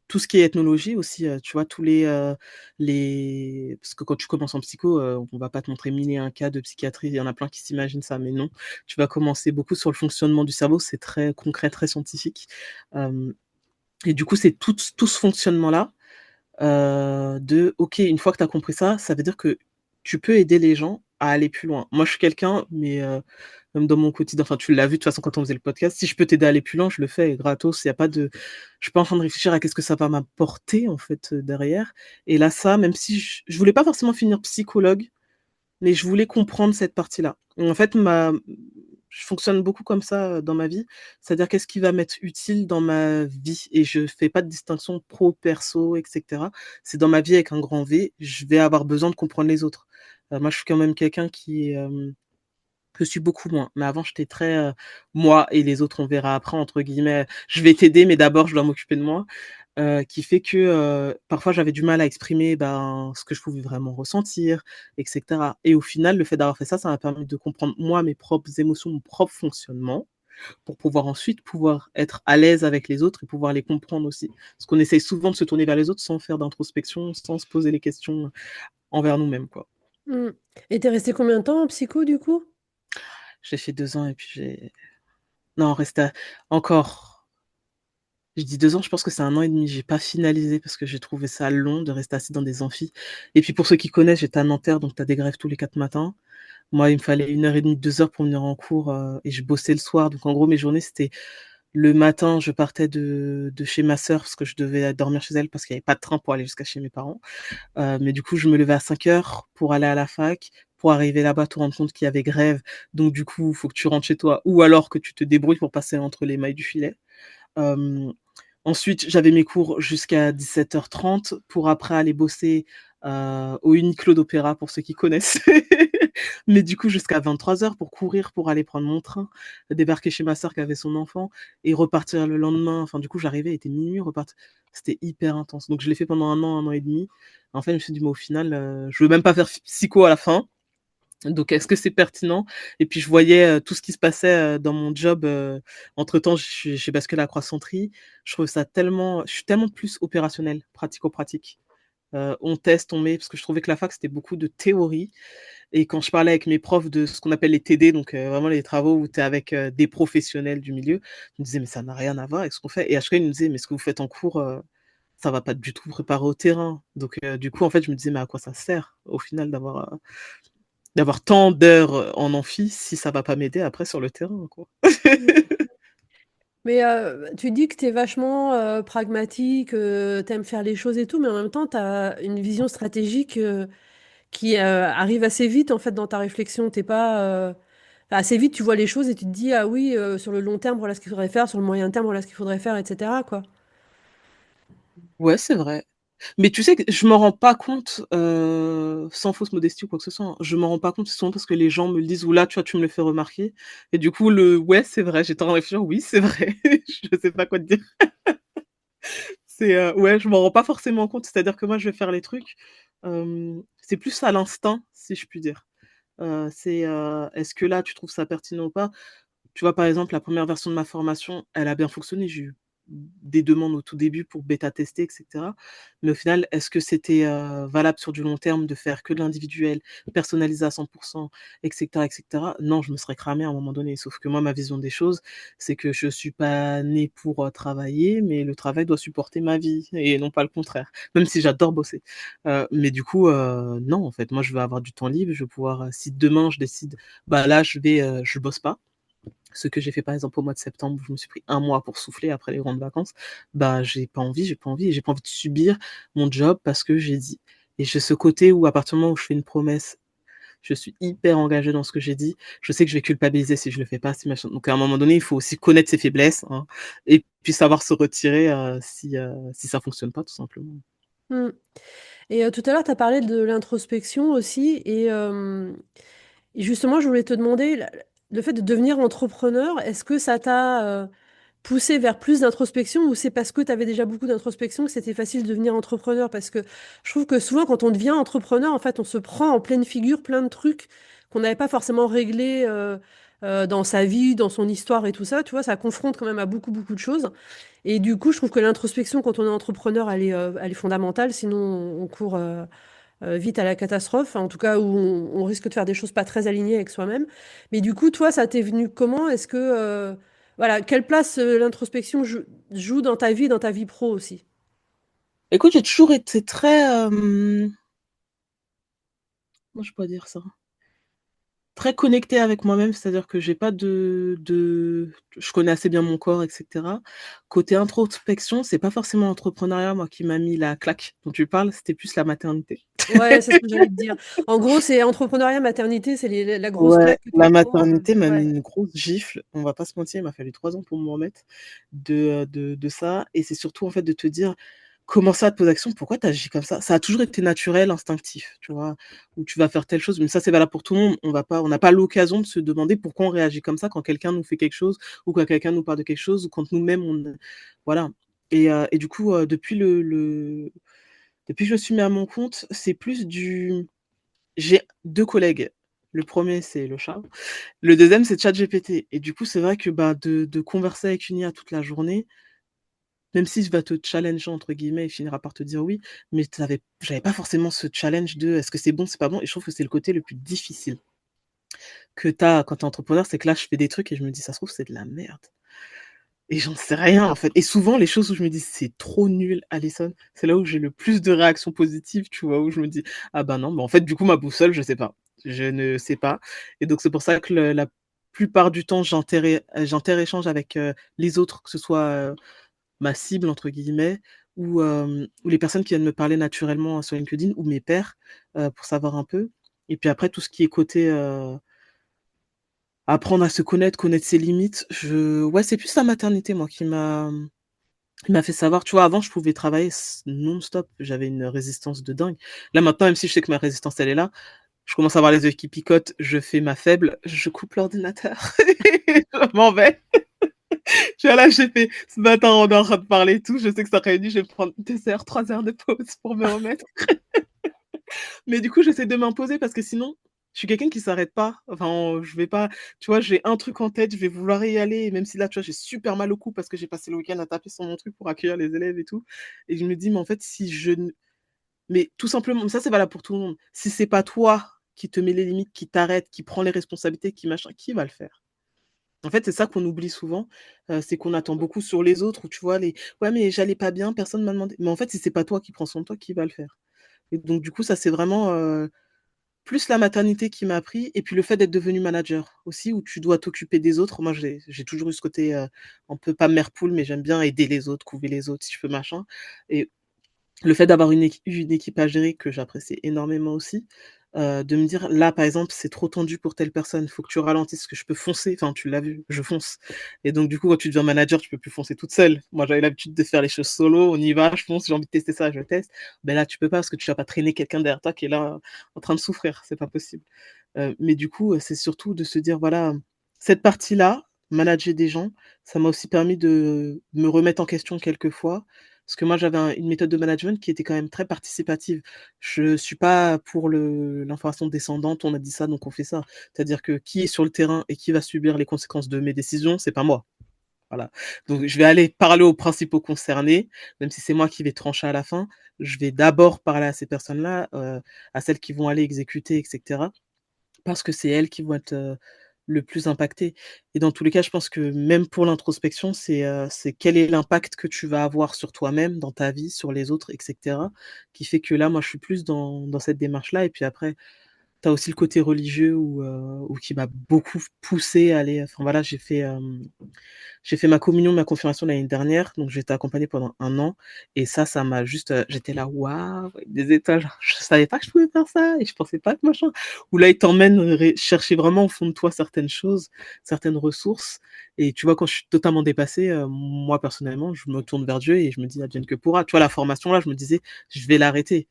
Tout ce qui est ethnologie aussi, tu vois? Parce que quand tu commences en psycho, on va pas te montrer 1000 et un cas de psychiatrie. Il y en a plein qui s'imaginent ça, mais non. Tu vas commencer beaucoup sur le fonctionnement du cerveau, c'est très concret, très scientifique. Hem Et du coup, c'est tout ce fonctionnement-là, OK, une fois que tu as compris ça, ça veut dire que tu peux aider les gens à aller plus loin. Moi, je suis quelqu'un, mais même dans mon quotidien, enfin, tu l'as vu de toute façon quand on faisait le podcast, si je peux t'aider à aller plus loin, je le fais gratos. Il y a pas de Je suis pas en train de réfléchir à qu'est-ce que ça va m'apporter, en fait, derrière. Et là, ça, même si je voulais pas forcément finir psychologue, mais je voulais comprendre cette partie-là. En fait, je fonctionne beaucoup comme ça, dans ma vie. C'est-à-dire qu'est-ce qui va m'être utile dans ma vie et je fais pas de distinction pro, perso et cetera. C'est dans ma vie avec un grand V, je vais avoir besoin de comprendre les autres. Moi, je suis quand même quelqu'un je suis beaucoup moins, mais avant j'étais très, «moi et les autres on verra après» entre guillemets. Je vais t'aider, mais d'abord je dois m'occuper de moi. Qui fait que, parfois j'avais du mal à exprimer, ben, ce que je pouvais vraiment ressentir et cetera. Et au final, le fait d'avoir fait ça, ça m'a permis de comprendre moi mes propres émotions, mon propre fonctionnement, pour pouvoir ensuite être à l'aise avec les autres et pouvoir les comprendre aussi. Parce qu'on essaye souvent de se tourner vers les autres sans faire d'introspection, sans se poser les questions envers nous-mêmes, quoi. Mmh. Et tu es restée combien de temps en psycho, du coup? J'ai fait 2 ans et puis j'ai non, reste à encore je dis 2 ans, je pense que c'est 1 an et demi. J'ai pas finalisé parce que j'ai trouvé ça long de rester assis dans des amphis. Et puis pour ceux qui connaissent, j'étais à Nanterre, donc tu as des grèves tous les 4 matins. Moi, il me fallait 1 heure et demie, 2 heures pour venir en cours, et je bossais le soir. Donc en gros, mes journées, c'était le matin, je partais de chez ma sœur parce que je devais dormir chez elle parce qu'il y avait pas de train pour aller jusqu'à chez mes parents. Mais du coup, je me levais à 5 heures pour aller à la fac, pour arriver là-bas, te rendre compte qu'il y avait grève. Donc du coup, il faut que tu rentres chez toi ou alors que tu te débrouilles pour passer entre les mailles du filet. Hem, Ensuite, j'avais mes cours jusqu'à 17h30 pour après aller bosser, au Uniqlo d'Opéra pour ceux qui connaissent. Mais du coup jusqu'à 23h pour courir pour aller prendre mon train, débarquer chez ma sœur qui avait son enfant et repartir le lendemain. Enfin du coup j'arrivais, il était minuit, repartir c'était hyper intense. Donc je l'ai fait pendant 1 an et demi. En fait, je me suis dit: «Mais au final, je veux même pas faire psycho à la fin». Donc est-ce que c'est pertinent? Et puis je voyais, tout ce qui se passait, dans mon job, entre-temps j'ai basculé à Croissanterie. Je suis tellement plus opérationnelle, pratico-pratique. On teste, on met parce que je trouvais que la fac, c'était beaucoup de théorie et quand je parlais avec mes profs de ce qu'on appelle les TD, donc vraiment les travaux où tu es avec, des professionnels du milieu, ils me disaient: «Mais ça n'a rien à voir avec ce qu'on fait» et à chaque fois, ils me disaient: «Mais ce que vous faites en cours, ça va pas du tout vous préparer au terrain». Donc du coup, en fait, je me disais: «Mais à quoi ça sert au final d'avoir tant d'heures, en amphi si ça va pas m'aider après sur le terrain, quoi?» Mmh. Mais tu dis que tu es vachement, pragmatique, tu aimes faire les choses et tout, mais en même temps, tu as une vision stratégique, qui, arrive assez vite, en fait, dans ta réflexion. Tu pas, enfin, assez vite, tu vois les choses et tu te dis: «Ah oui, sur le long terme, voilà ce qu'il faudrait faire, sur le moyen terme, voilà ce qu'il faudrait faire» et cetera, quoi. Ouais, c'est vrai. Mais tu sais que je m'en rends pas compte, sans fausse modestie ou quoi que ce soit, hein. Je m'en rends pas compte, c'est souvent parce que les gens me le disent ou là, tu vois, tu me le fais remarquer et du coup, le «ouais, c'est vrai», j'étais en train de réfléchir, oui, c'est vrai, je sais pas quoi te dire. C'est, ouais, je m'en rends pas forcément compte, c'est-à-dire que moi, je vais faire les trucs, c'est plus à l'instinct, si je puis dire. C'est, est-ce que là, tu trouves ça pertinent ou pas? Tu vois, par exemple, la première version de ma formation, elle a bien fonctionné. J'ai eu des demandes au tout début pour bêta tester et cetera. Mais au final, est-ce que c'était, valable sur du long terme de faire que de l'individuel, personnalisé à 100 et cetera? Non, je me serais cramée à un moment donné. Sauf que moi, ma vision des choses, c'est que je suis pas née pour, travailler, mais le travail doit supporter ma vie et non pas le contraire, même si j'adore bosser. Mais du coup, non, en fait, moi, je veux avoir du temps libre. Je veux pouvoir, si demain je décide, bah, là, je bosse pas, ce que j'ai fait par exemple au mois de septembre, où je me suis pris un mois pour souffler après les grandes vacances, bah, j'ai pas envie et j'ai pas envie de subir mon job parce que j'ai dit. Et j'ai ce côté où à partir du moment où je fais une promesse, je suis hyper engagée dans ce que j'ai dit. Je sais que je vais culpabiliser si je le fais pas, si machin. Donc à un moment donné, il faut aussi connaître ses faiblesses, hein, et puis savoir se retirer, si ça fonctionne pas tout simplement. Mmh. Et tout à l'heure, tu as parlé de l'introspection aussi et justement, je voulais te demander, le fait de devenir entrepreneur, est-ce que ça t'a, poussé vers plus d'introspection ou c'est parce que tu avais déjà beaucoup d'introspection que c'était facile de devenir entrepreneur? Parce que je trouve que souvent quand on devient entrepreneur, en fait, on se prend en pleine figure plein de trucs qu'on n'avait pas forcément réglés, dans sa vie, dans son histoire et tout ça, tu vois? Ça confronte quand même à beaucoup, beaucoup de choses et du coup, je trouve que l'introspection quand on est entrepreneur, elle est fondamentale, sinon on court, vite à la catastrophe, en tout cas où on risque de faire des choses pas très alignées avec soi-même. Mais du coup, toi, ça t'est venu comment? Est-ce que, voilà, quelle place l'introspection joue dans ta vie, dans ta vie pro aussi? Écoute, j'ai toujours été très, comment je pourrais dire ça? Très connectée avec moi-même, c'est-à-dire que j'ai pas je connais assez bien mon corps et cetera. Côté introspection, c'est pas forcément l'entrepreneuriat, moi, qui m'a mis la claque dont tu parles, c'était plus la maternité. Ouais, c'est ce que j'allais te dire. En gros, c'est entrepreneuriat, maternité, c'est la grosse Ouais, claque que tu la prends. maternité m'a mis Ouais. une grosse gifle, on va pas se mentir, il m'a fallu 3 ans pour m'en remettre de ça et c'est surtout, en fait, de te dire: commencer à te poser la question: «Pourquoi tu agis comme ça?» Ça a toujours été naturel, instinctif, tu vois? Où tu vas faire telle chose, mais ça, c'est valable pour tout le monde. On n'a pas l'occasion de se demander pourquoi on réagit comme ça quand quelqu'un nous fait quelque chose ou quand quelqu'un nous parle de quelque chose ou quand nous-mêmes voilà et du coup, depuis que je me suis mis à mon compte, c'est plus du j'ai 2 collègues. Le premier c'est le chat, le deuxième c'est ChatGPT et du coup, c'est vrai que, bah, de converser avec une IA toute la journée, même si je va te «challenger» entre guillemets, il finira par te dire oui, mais j'avais pas forcément ce challenge de: «Est-ce que c'est bon, c'est pas bon?» et je trouve que c'est le côté le plus difficile que tu as quand tu es entrepreneur, c'est que là, je fais des trucs et je me dis: «Ça se trouve, c'est de la merde» et j'en sais rien, en fait et souvent, les choses où je me dis: «C'est trop nul, Alison», c'est là où j'ai le plus de réactions positives, tu vois? Où je me dis: «Ah bah non, bah, en fait, du coup, ma boussole, je sais pas. Je ne sais pas» et donc c'est pour ça que la plupart du temps, j'inter-échange avec, les autres, que ce soit, ma «cible» entre guillemets ou les personnes qui viennent me parler naturellement sur LinkedIn ou mes pairs, pour savoir un peu et puis après tout ce qui est côté, apprendre à se connaître, connaître ses limites, ouais, c'est plus la maternité moi qui m'a fait savoir, tu vois? Avant je pouvais travailler non-stop, j'avais une résistance de dingue. Là maintenant, même si je sais que ma résistance elle est là, je commence à avoir les yeux qui picotent, je fais ma faible, je coupe l'ordinateur, je m'en vais. Tu vois, là, j'ai fait ce matin, on est en train de parler et tout, je sais que ça réunit, je vais me prendre 2 heures, 3 heures de pause pour me remettre. Mais du coup, j'essaie de m'imposer parce que sinon, je suis quelqu'un qui s'arrête pas. Enfin, je vais pas tu vois, j'ai un truc en tête, je vais vouloir y aller et même si là, tu vois, j'ai super mal au cou parce que j'ai passé le week-end à taper sur mon truc pour accueillir les élèves et tout et je me dis: «Mais en fait, si je Mais tout simplement, ça c'est valable pour tout le monde. Si c'est pas toi qui te met les limites, qui t'arrête, qui prend les responsabilités, qui machin, qui va le faire? En fait, c'est ça qu'on oublie souvent, c'est qu'on attend beaucoup sur les autres où tu vois les: «Ouais, mais j'allais pas bien, personne m'a demandé». Mais en fait, si c'est pas toi qui prends soin de toi, qui va le faire? Et donc du coup, ça c'est vraiment, plus la maternité qui m'a appris et puis le fait d'être devenue manager aussi où tu dois t'occuper des autres. Moi, j'ai toujours eu ce côté, un peu pas mère poule, mais j'aime bien aider les autres, couver les autres si je peux, machin et le fait d'avoir une équipe à gérer que j'apprécie énormément aussi, de me dire: «Là, par exemple, c'est trop tendu pour telle personne, il faut que tu ralentisses, que je peux foncer». Enfin, tu l'as vu, je fonce et donc du coup, quand tu deviens manager, tu peux plus foncer toute seule. Moi, j'avais l'habitude de faire les choses solo, on y va, je fonce, j'ai envie de tester ça, je teste. Ben là, tu peux pas parce que tu vas pas traîner quelqu'un derrière toi qui est là, en train de souffrir, c'est pas possible. Mais du coup, c'est surtout de se dire: «Voilà, cette partie-là, manager des gens, ça m'a aussi permis de me remettre en question quelquefois». Parce que moi, j'avais une méthode de management qui était quand même très participative. Je suis pas pour l'information descendante, on a dit ça, donc on fait ça. C'est-à-dire que qui est sur le terrain et qui va subir les conséquences de mes décisions, c'est pas moi. Voilà. Donc je vais aller parler aux principaux concernés, même si c'est moi qui vais trancher à la fin. Je vais d'abord parler à ces personnes-là, à celles qui vont aller exécuter, et cetera. Parce que c'est elles qui vont être, le plus impactées et dans tous les cas, je pense que même pour l'introspection, c'est quel est l'impact que tu vas avoir sur toi-même, dans ta vie, sur les autres et cetera, qui fait que là, moi, je suis plus dans cette démarche-là et puis après, tu as aussi le côté religieux où qui m'a beaucoup poussé à aller enfin voilà, j'ai fait ma communion, ma confirmation l'année dernière, donc j'ai été accompagnée pendant 1 an et ça m'a juste, j'étais là: «Waouh!» avec des étoiles, genre je savais pas que je pouvais faire ça et je pensais pas que machin. Où là, il t'emmène chercher vraiment au fond de toi certaines choses, certaines ressources et tu vois, quand je suis totalement dépassée, moi personnellement, je me tourne vers Dieu et je me dis: «Advienne que pourra». Tu vois, la formation là, je me disais: «Je vais l'arrêter»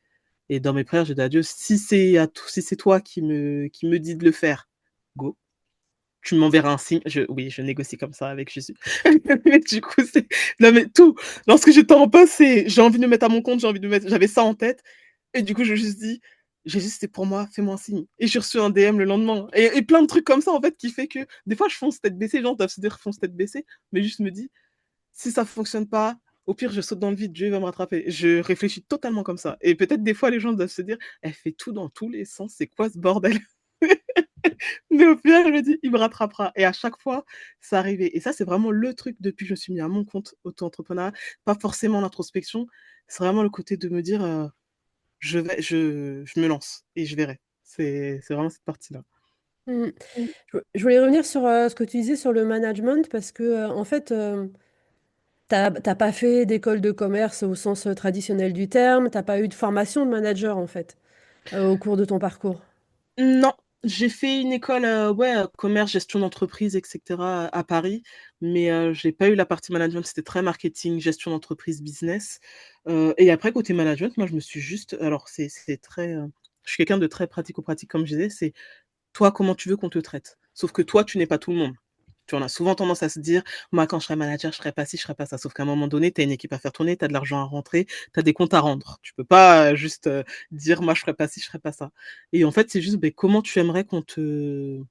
et dans mes prières, j'ai dit à Dieu: Si c'est toi qui me dis de le faire, go». Tu m'enverras un signe. Oui, je négocie comme ça avec Jésus. Mais du coup, c'est non, mais tout. Lorsque j'étais en poste, c'est j'ai envie de me mettre à mon compte, j'ai envie de me mettre j'avais ça en tête et du coup, je juste dit: «Jésus, c'est pour moi, fais-moi un signe» et j'ai reçu un DM le lendemain et plein de trucs comme ça, en fait, qui fait que des fois, je fonce tête baissée, les gens doivent se dire: «Fonce tête baissée», mais juste me dis: «Si ça fonctionne pas, au pire, je saute dans le vide, Dieu va me rattraper». Je réfléchis totalement comme ça et peut-être des fois, les gens doivent se dire: «Elle fait tout dans tous les sens, c'est quoi ce bordel?» Mais au final, je me dis: «Il me rattrapera» et à chaque fois, c'est arrivé et ça, c'est vraiment le truc depuis que je me suis mis à mon compte auto-entrepreneuriat, pas forcément l'introspection, c'est vraiment le côté de me dire, je me lance et je verrai. C'est vraiment cette partie-là. Mmh. Mmh. Je voulais revenir sur, ce que tu disais sur le management parce que, en fait, tu pas fait d'école de commerce au sens, traditionnel du terme, t'as pas eu de formation de manager, en fait, au cours de ton parcours? Non, j'ai fait une école, ouais, commerce, gestion d'entreprise et cetera à Paris, mais j'ai pas eu la partie management, c'était très marketing, gestion d'entreprise, business, et après côté management, moi je me suis juste alors c'est très, je suis quelqu'un de très pratico-pratique comme je disais, c'est toi, comment tu veux qu'on te traite? Sauf que toi, tu n'es pas tout le monde. Tu en as souvent tendance à se dire: «Moi, quand je serai manager, je ferai pas ci, je ferai pas ça». Sauf qu'à un moment donné, tu as une équipe à faire tourner, tu as de l'argent à rentrer, tu as des comptes à rendre. Tu peux pas, juste, dire: «Moi, je ferai pas ci, je ferai pas ça». Et en fait, c'est juste, beh, comment t'aimerais qu'on se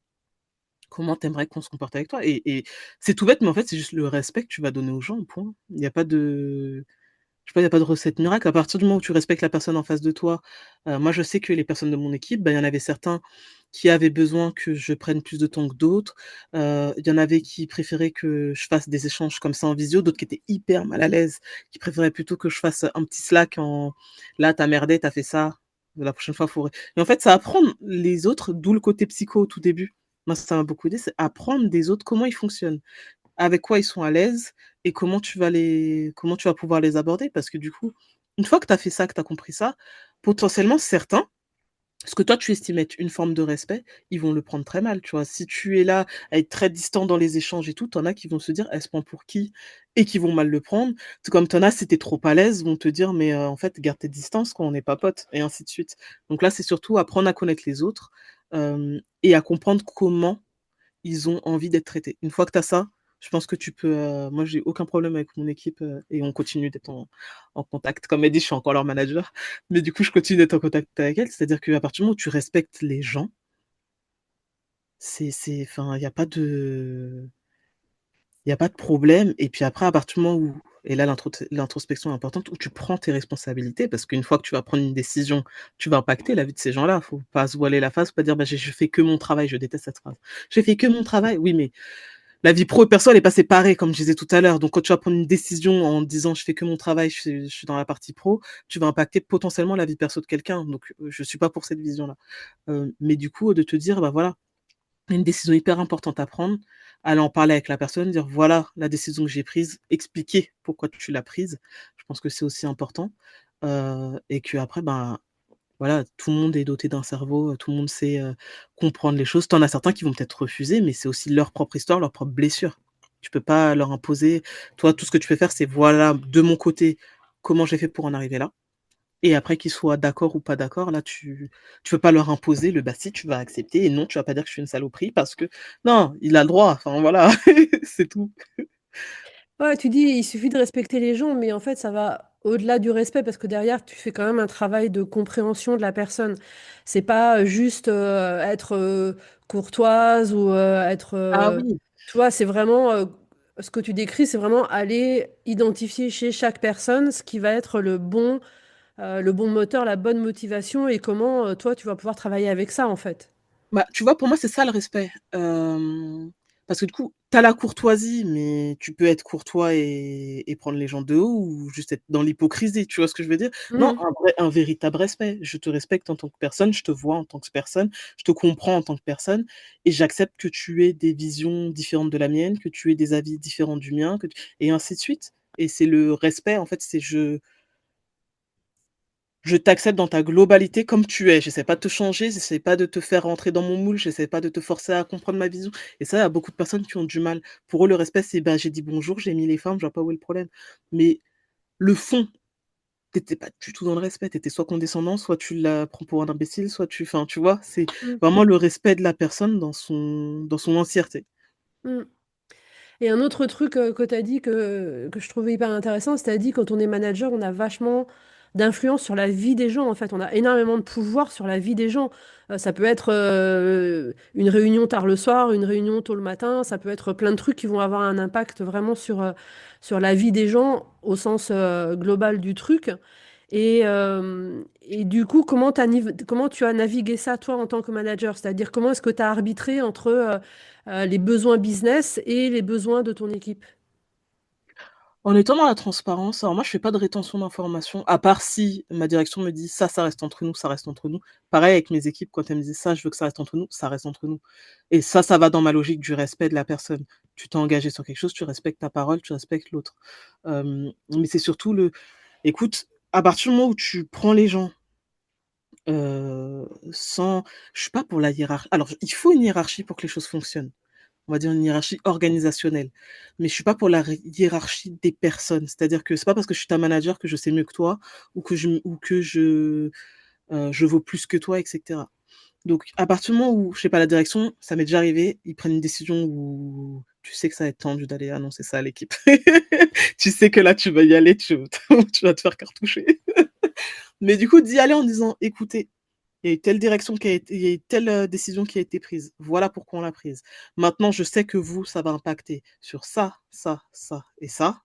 comporte avec toi? Et c'est tout bête, mais en fait, c'est juste le respect que tu vas donner aux gens, point. Il y a pas de je sais pas, il y a pas de recette miracle. À partir du moment où tu respectes la personne en face de toi, moi je sais que les personnes de mon équipe, bah, il y en avait certains qui avaient besoin que je prenne plus de temps que d'autres. Il y en avait qui préféraient que je fasse des échanges comme ça en visio, d'autres qui étaient hyper mal à l'aise, qui préféraient plutôt que je fasse un petit Slack en: «Là, tu as merdé, tu as fait ça, la prochaine fois, faut» et en fait, c'est apprendre les autres, d'où le côté psycho au tout début. Moi, ça m'a beaucoup aidé, c'est apprendre des autres comment ils fonctionnent, avec quoi ils sont à l'aise et comment tu vas pouvoir les aborder. Parce que du coup, une fois que tu as fait ça, que tu as compris ça, potentiellement certains, ce que toi tu estimes être une forme de respect, ils vont le prendre très mal, tu vois? Si tu es là à être très distant dans les échanges et tout, tu en as qui vont se dire: «Elle se prend pour qui?» et qui vont mal le prendre. Tout comme tu en as, si tu es trop à l'aise, vont te dire: «Mais, en fait, garde tes distances quoi, on n'est pas potes» et ainsi de suite. Donc là, c'est surtout apprendre à connaître les autres, et à comprendre comment ils ont envie d'être traités. Une fois que tu as ça, je pense que tu peux, moi j'ai aucun problème avec mon équipe, et on continue d'être en contact. Comme elle dit, je suis encore leur manager, mais du coup, je continue d'être en contact avec elle. C'est-à-dire qu'à partir du moment où tu respectes les gens, c'est enfin, il y a pas de problème et puis après à partir du moment où et là, l'introspection est importante, où tu prends tes responsabilités, parce qu'une fois que tu vas prendre une décision, tu vas impacter la vie de ces gens-là. Faut pas se voiler la face, faut pas dire: «Bah, je fais que mon travail». Je déteste cette phrase. «J'ai fait que mon travail». Oui, mais la vie pro et perso, elle est pas séparée, comme je disais tout à l'heure. Donc, quand tu vas prendre une décision en disant: «Je fais que mon travail, je suis dans la partie pro», tu vas impacter potentiellement la vie perso de quelqu'un. Donc, je suis pas pour cette vision-là. Mais du coup, de te dire: «Bah, voilà, une décision hyper importante à prendre», aller en parler avec la personne, dire: «Voilà la décision que j'ai prise», expliquer pourquoi tu l'as prise. Je pense que c'est aussi important, et qu'après, ben, voilà, tout le monde est doté d'un cerveau, tout le monde sait, comprendre les choses. Tu en as certains qui vont peut-être refuser, mais c'est aussi leur propre histoire, leur propre blessure. Tu peux pas leur imposer. Toi, tout ce que tu peux faire, c'est: «Voilà, de mon côté, comment j'ai fait pour en arriver là», et après qu'ils soient d'accord ou pas d'accord, là, tu peux pas leur imposer le: «Bah, si, tu vas accepter, et non, tu vas pas dire que je suis une saloperie parce que». Non, il a le droit, enfin voilà, c'est tout. Ouais, tu dis: «Il suffit de respecter les gens», mais en fait, ça va au-delà du respect parce que derrière, tu fais quand même un travail de compréhension de la personne. C'est pas, juste, être, courtoise ou, être, Ah oui. tu vois? C'est vraiment, ce que tu décris, c'est vraiment aller identifier chez chaque personne ce qui va être le bon moteur, la bonne motivation et comment, toi, tu vas pouvoir travailler avec ça, en fait. Bah, tu vois, pour moi, c'est ça le respect. Parce que du coup, tu as la courtoisie, mais tu peux être courtois et prendre les gens de haut, ou juste être dans l'hypocrisie, tu vois ce que je veux dire? Non, Mmh. un véritable respect. Je te respecte en tant que personne, je te vois en tant que personne, je te comprends en tant que personne, et j'accepte que tu aies des visions différentes de la mienne, que tu aies des avis différents du mien, et ainsi de suite. Et c'est le respect, en fait, c'est je t'accepte dans ta globalité comme tu es. J'essaie pas de te changer, j'essaie pas de te faire rentrer dans mon moule, j'essaie pas de te forcer à comprendre ma vision, et ça, il y a beaucoup de personnes qui ont du mal. Pour eux, le respect, c'est: «Bah, j'ai dit bonjour, j'ai mis les formes, je vois pas où est le problème». Mais le fond, tu étais pas du tout dans le respect, tu étais soit condescendant, soit tu la prends pour un imbécile, soit enfin, tu vois? C'est Mmh. vraiment le respect de la personne dans son entièreté. Mmh. Et un autre truc, que tu as dit que je trouvais hyper intéressant, c'est tu as dit quand on est manager, on a vachement d'influence sur la vie des gens, en fait. On a énormément de pouvoir sur la vie des gens. Ça peut être, une réunion tard le soir, une réunion tôt le matin, ça peut être plein de trucs qui vont avoir un impact vraiment sur la vie des gens au sens, global du truc. Et du coup, comment tu as navigué ça, toi, en tant que manager? C'est-à-dire, comment est-ce que tu as arbitré entre, les besoins business et les besoins de ton équipe? En étant dans la transparence, alors moi je fais pas de rétention d'informations, à part si ma direction me dit: «Ça, ça reste entre nous, ça reste entre nous». Pareil avec mes équipes, quand elles me disent: «Ça, je veux que ça reste entre nous», ça reste entre nous, et ça va dans ma logique du respect de la personne. Tu t'es engagé sur quelque chose, tu respectes ta parole, tu respectes l'autre. Mais c'est surtout écoute, à partir du moment où tu prends les gens, sans je suis pas pour la hiérarchie. Alors, il faut une hiérarchie pour que les choses fonctionnent. On va dire une hiérarchie organisationnelle. Mais je suis pas pour la hiérarchie des personnes. C'est-à-dire que c'est pas parce que je suis ta manager que je sais mieux que toi, ou que je vaux plus que toi, et cetera. Donc à partir du moment où, je sais pas, la direction, ça m'est déjà arrivé, ils prennent une décision où tu sais que ça va être tendu d'aller annoncer ça à l'équipe. Tu sais que là, tu vas y aller, tu vas te faire cartoucher. Mais du coup, d'y aller en disant: «Écoutez, il y a eu telle direction qui a été il y a eu telle, décision qui a été prise. Voilà pourquoi on l'a prise. Maintenant, je sais que vous, ça va impacter sur ça, ça, ça et ça.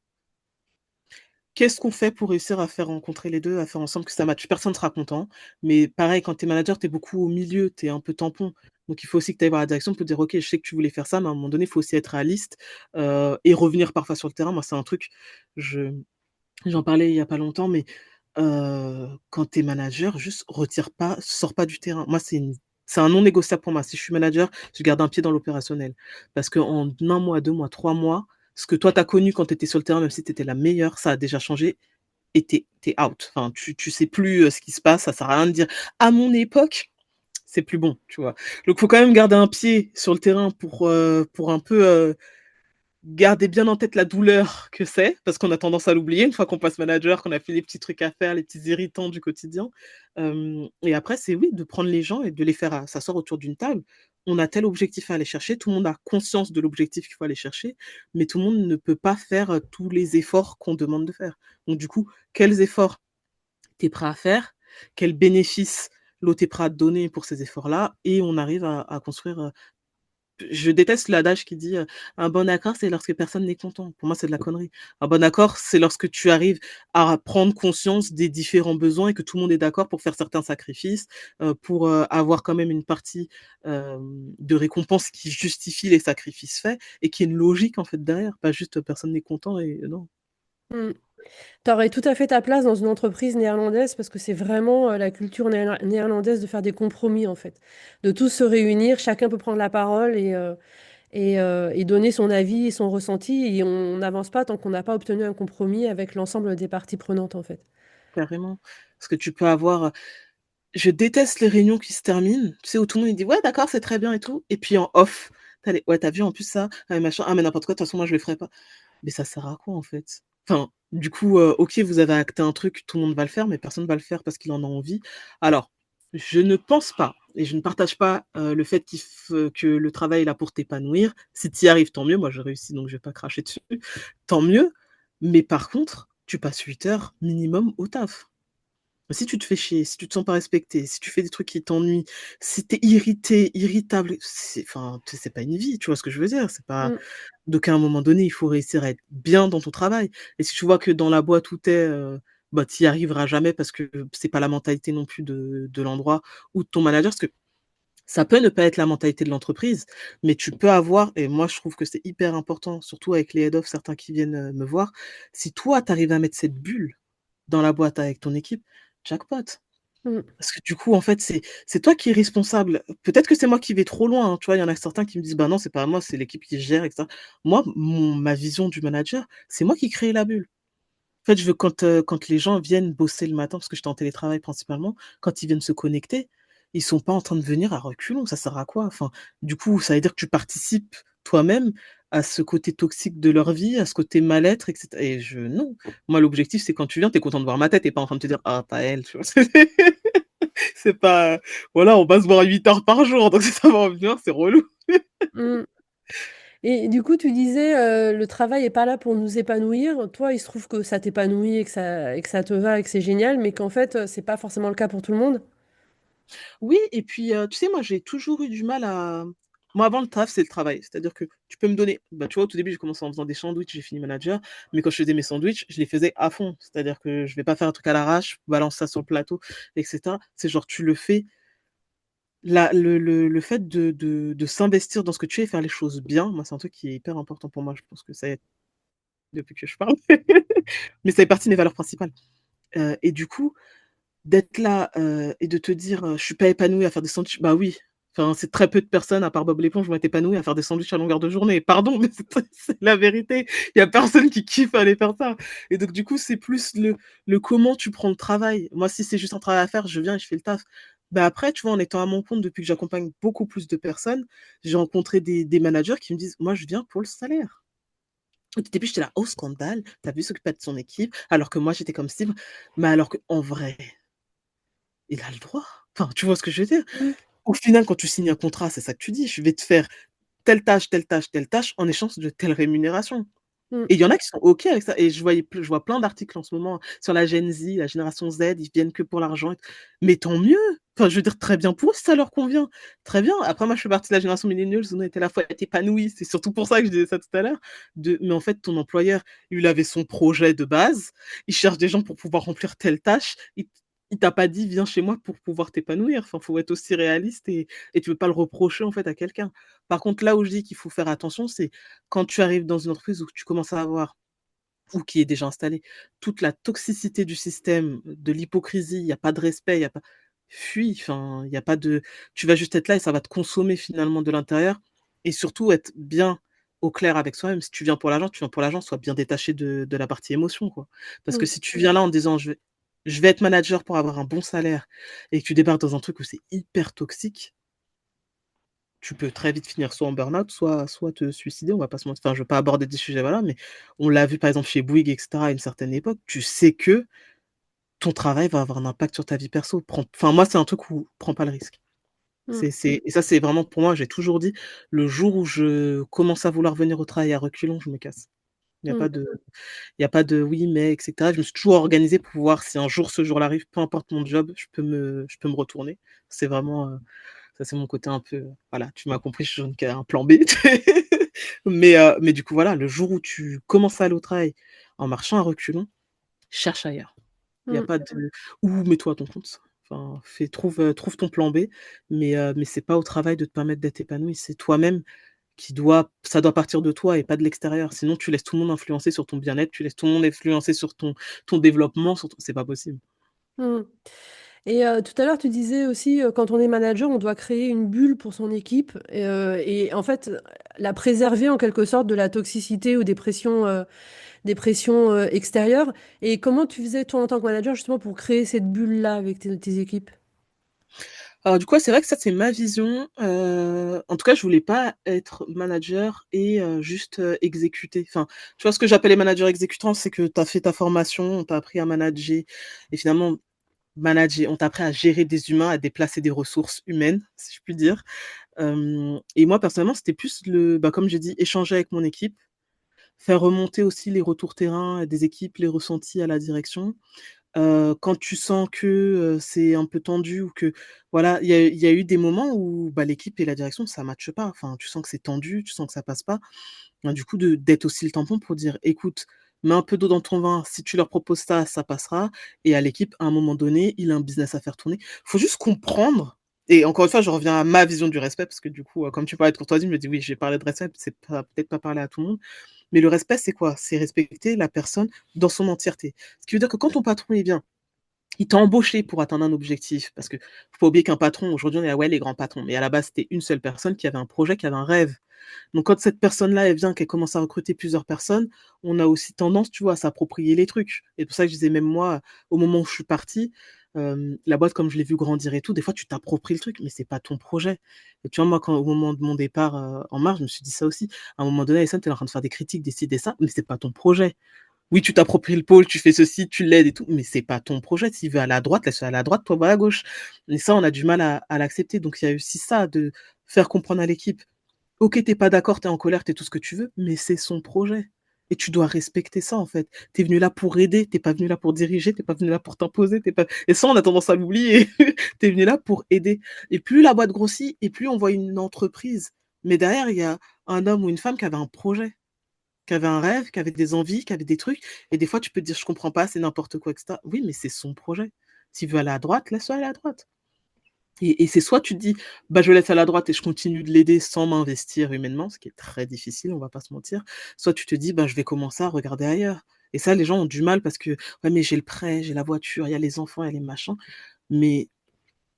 Qu'est-ce qu'on fait pour réussir à faire rencontrer les 2, à faire ensemble que ça matche?» Personne sera content, mais pareil, quand tu es manager, tu es beaucoup au milieu, tu es un peu tampon. Donc il faut aussi que tu ailles voir la direction pour dire: «OK, je sais que tu voulais faire ça, mais à un moment donné, il faut aussi être réaliste, et revenir parfois sur le terrain». Moi, c'est un truc, je j'en parlais il y a pas longtemps, mais quand tu es manager, juste retire pas, sors pas du terrain. Moi, c'est un non négociable pour moi. Si je suis manager, je garde un pied dans l'opérationnel. Parce qu'en 1 mois, 2 mois, 3 mois, ce que toi tu as connu quand tu étais sur le terrain, même si tu étais la meilleure, ça a déjà changé, et tu es out. Enfin, tu sais plus, ce qui se passe, ça sert à rien de dire: «À mon époque», c'est plus bon, tu vois? Donc faut quand même garder un pied sur le terrain pour un peu, garder bien en tête la douleur que c'est, parce qu'on a tendance à l'oublier une fois qu'on passe manager, qu'on a fait les petits trucs à faire, les petits irritants du quotidien. Et après, c'est oui, de prendre les gens et de les faire s'asseoir autour d'une table. On a tel objectif à aller chercher, tout le monde a conscience de l'objectif qu'il faut aller chercher, mais tout le monde ne peut pas faire, tous les efforts qu'on demande de faire. Donc du coup, quels efforts tu es prêt à faire? Quels bénéfices l'autre est prêt à te donner pour ces efforts-là? Et on arrive à construire, je déteste l'adage qui dit un bon accord, c'est lorsque personne n'est content. Pour moi, c'est de la connerie. Un bon accord, c'est lorsque tu arrives à prendre conscience des différents besoins et que tout le monde est d'accord pour faire certains sacrifices, pour avoir quand même une partie de récompense qui justifie les sacrifices faits et qui est une logique en fait derrière. Pas juste personne n'est content et non. Mmh. Tu aurais tout à fait ta place dans une entreprise néerlandaise parce que c'est vraiment, la culture néerlandaise de faire des compromis, en fait. De tous se réunir, chacun peut prendre la parole et donner son avis et son ressenti et on n'avance pas tant qu'on n'a pas obtenu un compromis avec l'ensemble des parties prenantes, en fait. Carrément. Parce que tu peux avoir. Je déteste les réunions qui se terminent, tu sais, où tout le monde il dit ouais, d'accord, c'est très bien et tout. Et puis en off, ouais, t'as vu en plus ça, ah, machin, ah, mais n'importe quoi, de toute façon, moi je le ferai pas. Mais ça sert à quoi en fait? Enfin, du coup, ok, vous avez acté un truc, tout le monde va le faire, mais personne va le faire parce qu'il en a envie. Alors, je ne pense pas et je ne partage pas le fait que le travail est là pour t'épanouir. Si tu y arrives, tant mieux. Moi, j'ai réussi, donc je vais pas cracher dessus. Tant mieux. Mais par contre, tu passes 8 heures minimum au taf. Si tu te fais chier, si tu te sens pas respecté, si tu fais des trucs qui t'ennuient, si t'es irrité, irritable, enfin, c'est pas une vie, tu vois ce que je veux dire? C'est pas. Mmh, Donc à un moment donné, il faut réussir à être bien dans ton travail. Et si tu vois que dans la boîte où t'es, bah, tu y arriveras jamais parce que c'est pas la mentalité non plus de l'endroit ou de ton manager, parce que ça peut ne pas être la mentalité de l'entreprise, mais tu peux avoir, et moi je trouve que c'est hyper important, surtout avec les head of, certains qui viennent me voir, si toi, tu arrives à mettre cette bulle dans la boîte avec ton équipe, jackpot. mmh, Parce que du coup, en fait, c'est toi qui es responsable. Peut-être que c'est moi qui vais trop loin, hein, tu vois? Il y en a certains qui me disent: «Bah non, c'est pas moi, c'est l'équipe qui gère et cetera». Moi, ma vision du manager, c'est moi qui crée la bulle. En fait, je veux quand les gens viennent bosser le matin, parce que j'étais en télétravail principalement, quand ils viennent se connecter, ils sont pas en train de venir à reculons, ça sert à quoi? Enfin, du coup, ça veut dire que tu participes toi-même à ce côté toxique de leur vie, à ce côté mal-être et cetera et non. Moi, l'objectif, c'est quand tu viens, tu es content de voir ma tête et pas en train de te dire: «Ah, pas elle», tu vois? C'est pas, voilà, on va se voir 8 heures par jour, donc si ça va en venir, c'est relou. mmh. Et du coup, tu disais, le travail est pas là pour nous épanouir. Toi, il se trouve que ça t'épanouit et que ça te va et que c'est génial, mais qu'en fait, c'est pas forcément le cas pour tout le monde? Oui et puis, tu sais, moi, j'ai toujours eu du mal à moi, avant le taf, c'est le travail. C'est-à-dire que tu peux me donner bah, tu vois, au tout début, j'ai commencé en faisant des sandwichs, j'ai fini manager, mais quand je faisais mes sandwichs, je les faisais à fond. C'est-à-dire que je vais pas faire un truc à l'arrache, balance ça sur le plateau et cetera. C'est genre, tu le fais le fait de s'investir dans ce que tu fais et faire les choses bien, moi, c'est un truc qui est hyper important pour moi. Je pense que ça y est depuis que je parle, mais ça fait partie de mes valeurs principales, et du coup, d'être là, et de te dire, «Je suis pas épanoui à faire des sandwichs», bah oui, enfin, c'est très peu de personnes à part Bob l'éponge vont être épanouies à faire des sandwichs à longueur de journée. Pardon, mais c'est la vérité. Il y a personne qui kiffe aller faire ça et donc du coup, c'est plus le comment tu prends le travail. Moi, si c'est juste un travail à faire, je viens et je fais le taf. Bah, après, tu vois, en étant à mon compte depuis que j'accompagne beaucoup plus de personnes, j'ai rencontré des managers qui me disent: «Moi, je viens pour le salaire». Au début, j'étais là: «Oh scandale, tu as vu s'occuper de son équipe», alors que moi, j'étais comme cible, mais alors qu'en vrai il a le droit. Enfin, tu vois ce que je veux dire? Mmh, Au final, quand tu signes un contrat, c'est ça que tu dis: «Je vais te faire telle tâche, telle tâche, telle tâche en échange de telle rémunération» mmh, et il y en a qui sont OK avec ça et je vois plein d'articles en ce moment sur la Gen Z, la génération Z, ils viennent que pour l'argent et mais tant mieux! Enfin, je veux dire, très bien pour eux si ça leur convient. Très bien. Après moi, je fais partie de la génération millennials où on était à la fois épanouis, c'est surtout pour ça que je disais ça tout à l'heure, mais en fait, ton employeur, il avait son projet de base, il cherche des gens pour pouvoir remplir telle tâche, il t'a pas dit: «Viens chez moi pour pouvoir t'épanouir». Enfin, faut être aussi réaliste et tu peux pas le reprocher, en fait, à quelqu'un. Par contre, là où je dis qu'il faut faire attention, c'est quand tu arrives dans une entreprise où tu commences à avoir ou qui est déjà installée, toute la toxicité du système, de l'hypocrisie, il y a pas de respect, il y a pas fuis, enfin, il y a pas de tu vas juste être là et ça va te consommer finalement de l'intérieur et surtout être bien au clair avec soi-même. Si tu viens pour l'argent, tu viens pour l'argent, sois bien détaché de la partie émotion, quoi. Parce que mmh, si tu viens là en disant: «Je vais être manager pour avoir un bon salaire» et que tu débarques dans un truc où c'est hyper toxique, tu peux très vite finir soit en burn-out, soit te suicider, on va pas se mentir. Enfin, je veux pas aborder des sujets, voilà, mais on l'a vu par exemple chez Bouygues et cetera à une certaine époque. Tu sais que ton travail va avoir un impact sur ta vie perso. Moi, c'est un truc où prends pas le risque. mmh, Et ça, c'est vraiment pour moi, j'ai toujours dit: «Le jour où je commence à vouloir venir au travail à reculons, je me casse». Il y a mmh, pas de il y a pas de «oui, mais» et cetera. Je me suis toujours organisée pour voir si un jour ce jour-là arrive, peu importe mon job, je peux me retourner. C'est vraiment, Ça, c'est mon côté un peu, voilà, tu m'as compris, je suis un plan B. Mais du coup, voilà, le jour où tu commences à aller au travail en marchant à reculons, cherche ailleurs. Il y a Mmh. pas de ou mets-toi à ton compte. Enfin, trouve ton plan B, mais c'est pas au travail de te permettre d'être épanoui, c'est toi-même ça doit partir de toi et pas de l'extérieur. Sinon, tu laisses tout le monde influencer sur ton bien-être, tu laisses tout le monde influencer sur ton développement, c'est pas possible. Mmh. Et tout à l'heure, tu disais aussi, quand on est manager, on doit créer une bulle pour son équipe et en fait, la préserver en quelque sorte de la toxicité ou des pressions, extérieures. Et comment tu faisais toi en tant que manager justement pour créer cette bulle-là avec tes équipes? Alors du coup, ouais, c'est vrai que ça, c'est ma vision, en tout cas, je voulais pas être manager et juste, exécuter. Enfin, tu vois, ce que j'appelle les managers exécutants, c'est que tu as fait ta formation, on t'a appris à manager et finalement manager, on t'a appris à gérer des humains, à déplacer des ressources humaines, si je puis dire. Hem Et moi, personnellement, c'était plus comme j'ai dit, échanger avec mon équipe, faire remonter aussi les retours terrain des équipes, les ressentis à la direction. Quand tu sens que, c'est un peu tendu ou que voilà, il y a eu des moments où, bah, l'équipe et la direction, ça matche pas. Enfin, tu sens que c'est tendu, tu sens que ça passe pas. Ben, du coup, d'être aussi le tampon pour dire: «Écoute, mets un peu d'eau dans ton vin, si tu leur proposes ça, ça passera» et à l'équipe, à un moment donné, il a un business à faire tourner. Faut juste comprendre et encore une fois, je reviens à ma vision du respect parce que du coup, comme tu parlais de courtoisie, je me dis: «Oui, j'ai parlé de respect, c'est pas peut-être pas parler à tout le monde». Mais le respect, c'est quoi? C'est respecter la personne dans son entièreté. Ce qui veut dire que quand ton patron est bien, il t'a embauché pour atteindre un objectif, parce que faut pas oublier qu'un patron, aujourd'hui, on est là: «Ouais, les grands patrons», mais à la base, c'était une seule personne qui avait un projet, qui avait un rêve. Donc quand cette personne-là, elle vient, qu'elle commence à recruter plusieurs personnes, on a aussi tendance, tu vois, à s'approprier les trucs. Et pour ça que je disais même moi, au moment où je suis partie, la boîte comme je l'ai vue grandir et tout, des fois tu t'appropries le truc, mais c'est pas ton projet. Et tu vois, moi, quand au moment de mon départ, en mars, je me suis dit ça aussi. À un moment donné, Alessane, tu es en train de faire des critiques, décider ça, mais c'est pas ton projet. Oui, tu t'appropries le pôle, tu fais ceci, tu l'aides et tout, mais c'est pas ton projet. S'il veut aller à droite, laisse-le aller à droite, toi va à gauche. Et ça, on a du mal à l'accepter. Donc il y a aussi ça, de faire comprendre à l'équipe: OK, tu es pas d'accord, tu es en colère, tu es tout ce que tu veux, mais c'est son projet et tu dois respecter ça, en fait. Tu es venu là pour aider, tu es pas venu là pour diriger, tu es pas venu là pour t'imposer, tu es pas et ça, on a tendance à l'oublier. Tu es venu là pour aider et plus la boîte grossit et plus on voit une entreprise, mais derrière, il y a un homme ou une femme qui avait un projet, qui avait un rêve, qui avait des envies, qui avait des trucs et des fois, tu peux te dire: «Je comprends pas, c'est n'importe quoi» et cetera. Oui, mais c'est son projet. S'il veut aller à droite, laisse-le aller à droite. Et c'est soit tu te dis: «Bah, je le laisse à la droite et je continue de l'aider sans m'investir humainement», ce qui est très difficile, on va pas se mentir. Soit tu te dis: «Bah, je vais commencer à regarder ailleurs» et ça, les gens ont du mal parce que: «Ouais, mais j'ai le prêt, j'ai la voiture, il y a les enfants, il y a les machins», mais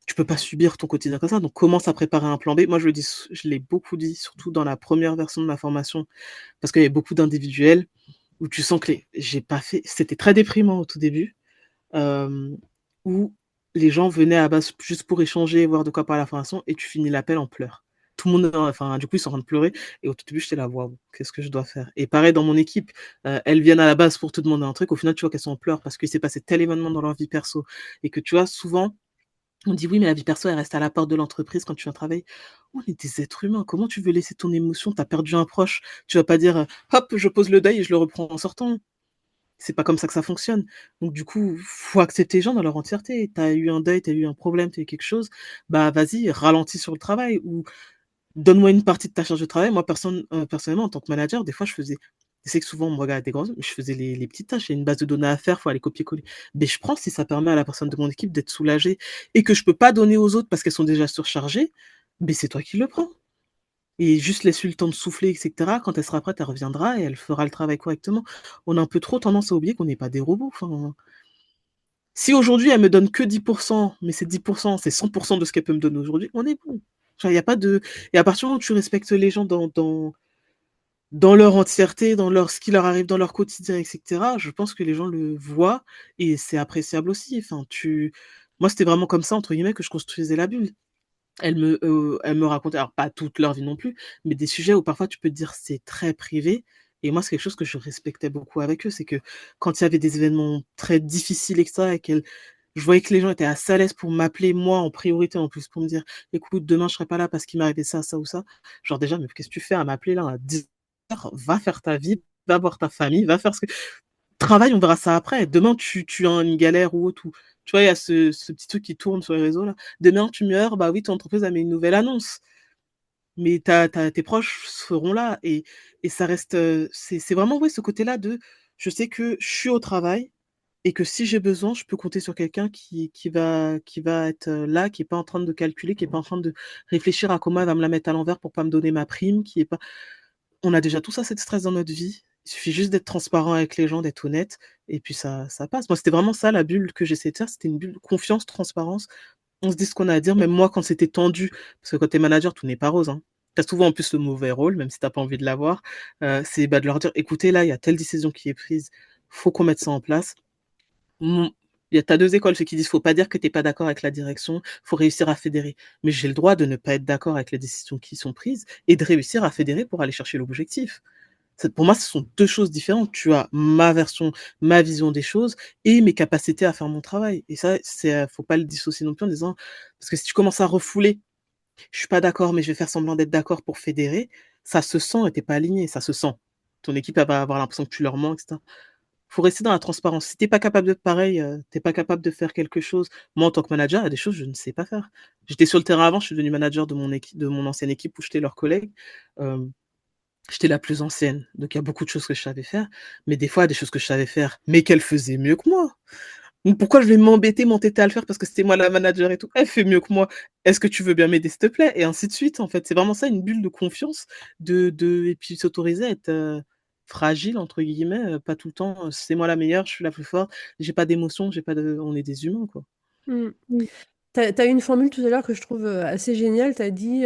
tu peux pas subir ton quotidien comme ça, donc commence à préparer un plan B. Moi, je l'ai beaucoup dit, surtout dans la première version de ma formation, parce qu'il y avait beaucoup d'individuels où tu sens que les j'ai pas fait c'était très déprimant au tout début, hem, où les gens venaient à la base juste pour échanger, voir de quoi parler à la formation et tu finis l'appel en pleurs. Tout le monde, enfin, du coup, ils sont en train de pleurer et au tout début, j'étais là: «Waouh, qu'est-ce que je dois faire?» et pareil dans mon équipe, elles viennent à la base pour te demander un truc, au final, tu vois qu'elles sont en pleurs parce qu'il s'est passé tel événement dans leur vie perso et que, tu vois, souvent, on dit: «Oui, mais la vie perso, elle reste à la porte de l'entreprise quand tu viens travailler». On est des êtres humains, comment tu veux laisser ton émotion? Tu as perdu un proche, tu vas pas dire, «Hop, je pose le deuil et je le reprends en sortant». C'est pas comme ça que ça fonctionne. Donc du coup, faut accepter les gens dans leur entièreté. Tu as eu un deuil, tu as eu un problème, tu as eu quelque chose, bah, vas-y, ralentis sur le travail ou donne-moi une partie de ta charge de travail. Moi, personnellement, en tant que manager, des fois, je sais que souvent on me regarde avec des grands yeux, mais je faisais les petites tâches. Il y a une base de données à faire, faut aller copier-coller. Mais je prends si ça permet à la personne de mon équipe d'être soulagée et que je peux pas donner aux autres parce qu'elles sont déjà surchargées, beh, c'est toi qui le prends. Et juste laisse-lui le temps de souffler et cetera. Quand elle sera prête, elle reviendra et elle fera le travail correctement. On a un peu trop tendance à oublier qu'on n'est pas des robots. Enfin, si aujourd'hui elle me donne que 10, mais ces 10, c'est 100 de ce qu'elle peut me donner aujourd'hui, on est bon. Genre, il y a pas de et à partir du moment où tu respectes les gens dans leur entièreté, dans leur ce qui leur arrive dans leur quotidien et cetera, je pense que les gens le voient et c'est appréciable aussi. Enfin, moi, c'était vraiment comme ça, entre guillemets, que je construisais la bulle. Elles me racontaient, alors pas toute leur vie non plus, mais des sujets où parfois tu peux te dire c'est très privé et moi c'est quelque chose que je respectais beaucoup avec eux, c'est que quand il y avait des événements très difficiles et cetera et je voyais que les gens étaient assez à l'aise pour m'appeler moi en priorité en plus pour me dire: «Écoute, demain je serai pas là parce qu'il m'est arrivé ça, ça ou ça». Genre déjà, mais qu'est-ce que tu fais à m'appeler là à 10h? Va faire ta vie, va voir ta famille, va faire ce que travaille, on verra ça après. Demain tu as une galère ou autre Tu vois, il y a ce petit truc qui tourne sur les réseaux là. Demain, tu meurs, bah oui, ton entreprise a mis une nouvelle annonce. Mais tes proches seront là et ça reste, c'est vraiment, ouais, ce côté-là de je sais que je suis au travail et que si j'ai besoin, je peux compter sur quelqu'un qui va être, là, qui est pas en train de calculer, qui est pas en train de réfléchir à comment elle va me la mettre à l'envers pour pas me donner ma prime, qui est pas on a déjà tous assez de stress dans notre vie. Il suffit juste d'être transparent avec les gens, d'être honnête et puis ça passe. Moi, c'était vraiment ça la bulle que j'essayais de faire, c'était une bulle de confiance, transparence. On se dit ce qu'on a à dire, même moi quand c'était tendu, parce que quand t'es manager, tout n'est pas rose, hein. Tu souvent en plus le mauvais rôle, même si t'as pas envie de l'avoir. C'est bah, de leur dire, écoutez, là, il y a telle décision qui est prise, faut qu'on mette ça en place. Mon- T'as deux écoles, ceux qui disent faut pas dire que t'es pas d'accord avec la direction, faut réussir à fédérer. Mais j'ai le droit de ne pas être d'accord avec les décisions qui sont prises et de réussir à fédérer pour aller chercher l'objectif. Pour moi, ce sont deux choses différentes. Tu as ma version, ma vision des choses et mes capacités à faire mon travail. Et ça, faut pas le dissocier non plus en disant, parce que si tu commences à refouler, je suis pas d'accord, mais je vais faire semblant d'être d'accord pour fédérer, ça se sent et t'es pas aligné, ça se sent. Ton équipe, elle va avoir l'impression que tu leur mens, etc. Faut rester dans la transparence. Si t'es pas capable d'être pareil, t'es pas capable de faire quelque chose. Moi, en tant que manager, il y a des choses que je ne sais pas faire. J'étais sur le terrain avant, je suis devenu manager de mon équipe, de mon ancienne équipe où j'étais leur collègue. Euh, J'étais la plus ancienne, donc il y a beaucoup de choses que je savais faire, mais des fois, il y a des choses que je savais faire, mais qu'elle faisait mieux que moi. Donc pourquoi je vais m'entêter à le faire parce que c'était moi la manager et tout. Elle fait mieux que moi. Est-ce que tu veux bien m'aider, s'il te plaît? Et ainsi de suite, en fait. C'est vraiment ça, une bulle de confiance, et puis s'autoriser à être fragile, entre guillemets, pas tout le temps, c'est moi la meilleure, je suis la plus forte, j'ai pas d'émotion, on est des humains, quoi. Mm. Mm. T'as eu une formule tout à l'heure que je trouve assez géniale. T'as dit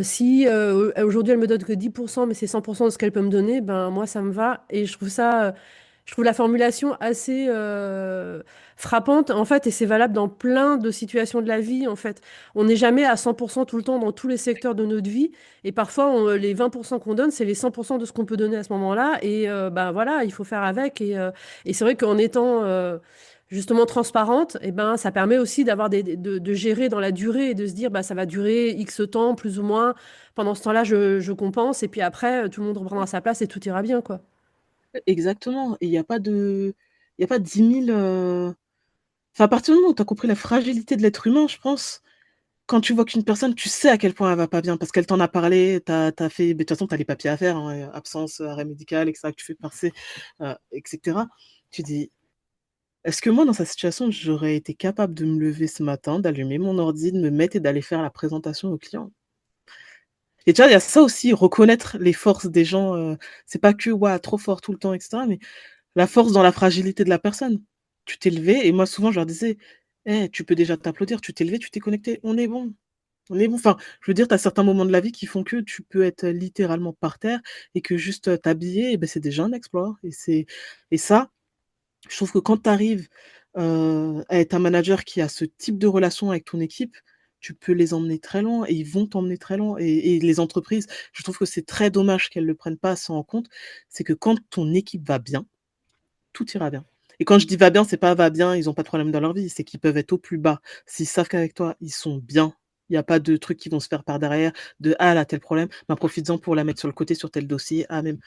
si aujourd'hui elle me donne que 10%, mais c'est 100% de ce qu'elle peut me donner, ben moi ça me va. Et je trouve la formulation assez frappante en fait, et c'est valable dans plein de situations de la vie en fait. On n'est jamais à 100% tout le temps dans tous les secteurs de notre vie, et parfois les 20% qu'on donne, c'est les 100% de ce qu'on peut donner à ce moment-là. Et ben voilà, il faut faire avec. Et c'est vrai qu'en étant justement transparente, et ben, ça permet aussi d'avoir de gérer dans la durée et de se dire bah, ça va durer X temps, plus ou moins. Pendant ce temps-là, je compense et puis après, tout le monde reprendra sa place et tout ira bien, quoi. Exactement. Et il y a pas 10 000. Enfin, à partir du moment où tu as compris la fragilité de l'être humain, je pense, quand tu vois qu'une personne, tu sais à quel point elle va pas bien parce qu'elle t'en a parlé, t'as fait, mais de toute façon, t'as les papiers à faire, hein, absence, arrêt médical, etc., que tu fais passer, etc. Tu dis, est-ce que moi, dans sa situation, j'aurais été capable de me lever ce matin, d'allumer mon ordi, de me mettre et d'aller faire la présentation au client? Et tu vois, il y a ça aussi, reconnaître les forces des gens, c'est pas que, ouais, trop fort tout le temps, etc., mais la force dans la fragilité de la personne. Tu t'es levé et moi, souvent, je leur disais, eh, tu peux déjà t'applaudir, tu t'es levé, tu t'es connecté, on est bon. On est bon. Enfin, je veux dire, tu as certains moments de la vie qui font que tu peux être littéralement par terre et que juste t'habiller, eh ben, c'est déjà un exploit. Et ça, je trouve que quand tu arrives à être un manager qui a ce type de relation avec ton équipe, tu peux les emmener très loin et ils vont t'emmener très loin. Et les entreprises, je trouve que c'est très dommage qu'elles ne le prennent pas assez en compte. C'est que quand ton équipe va bien, tout ira bien. Et quand je dis va bien, c'est pas va bien, ils n'ont pas de problème dans leur vie, c'est qu'ils peuvent être au plus bas. S'ils savent qu'avec toi, ils sont bien, il n'y a pas de trucs qui vont se faire par derrière, de ah, elle a tel problème, bah, profites-en pour la mettre sur le côté sur tel dossier, ah, même,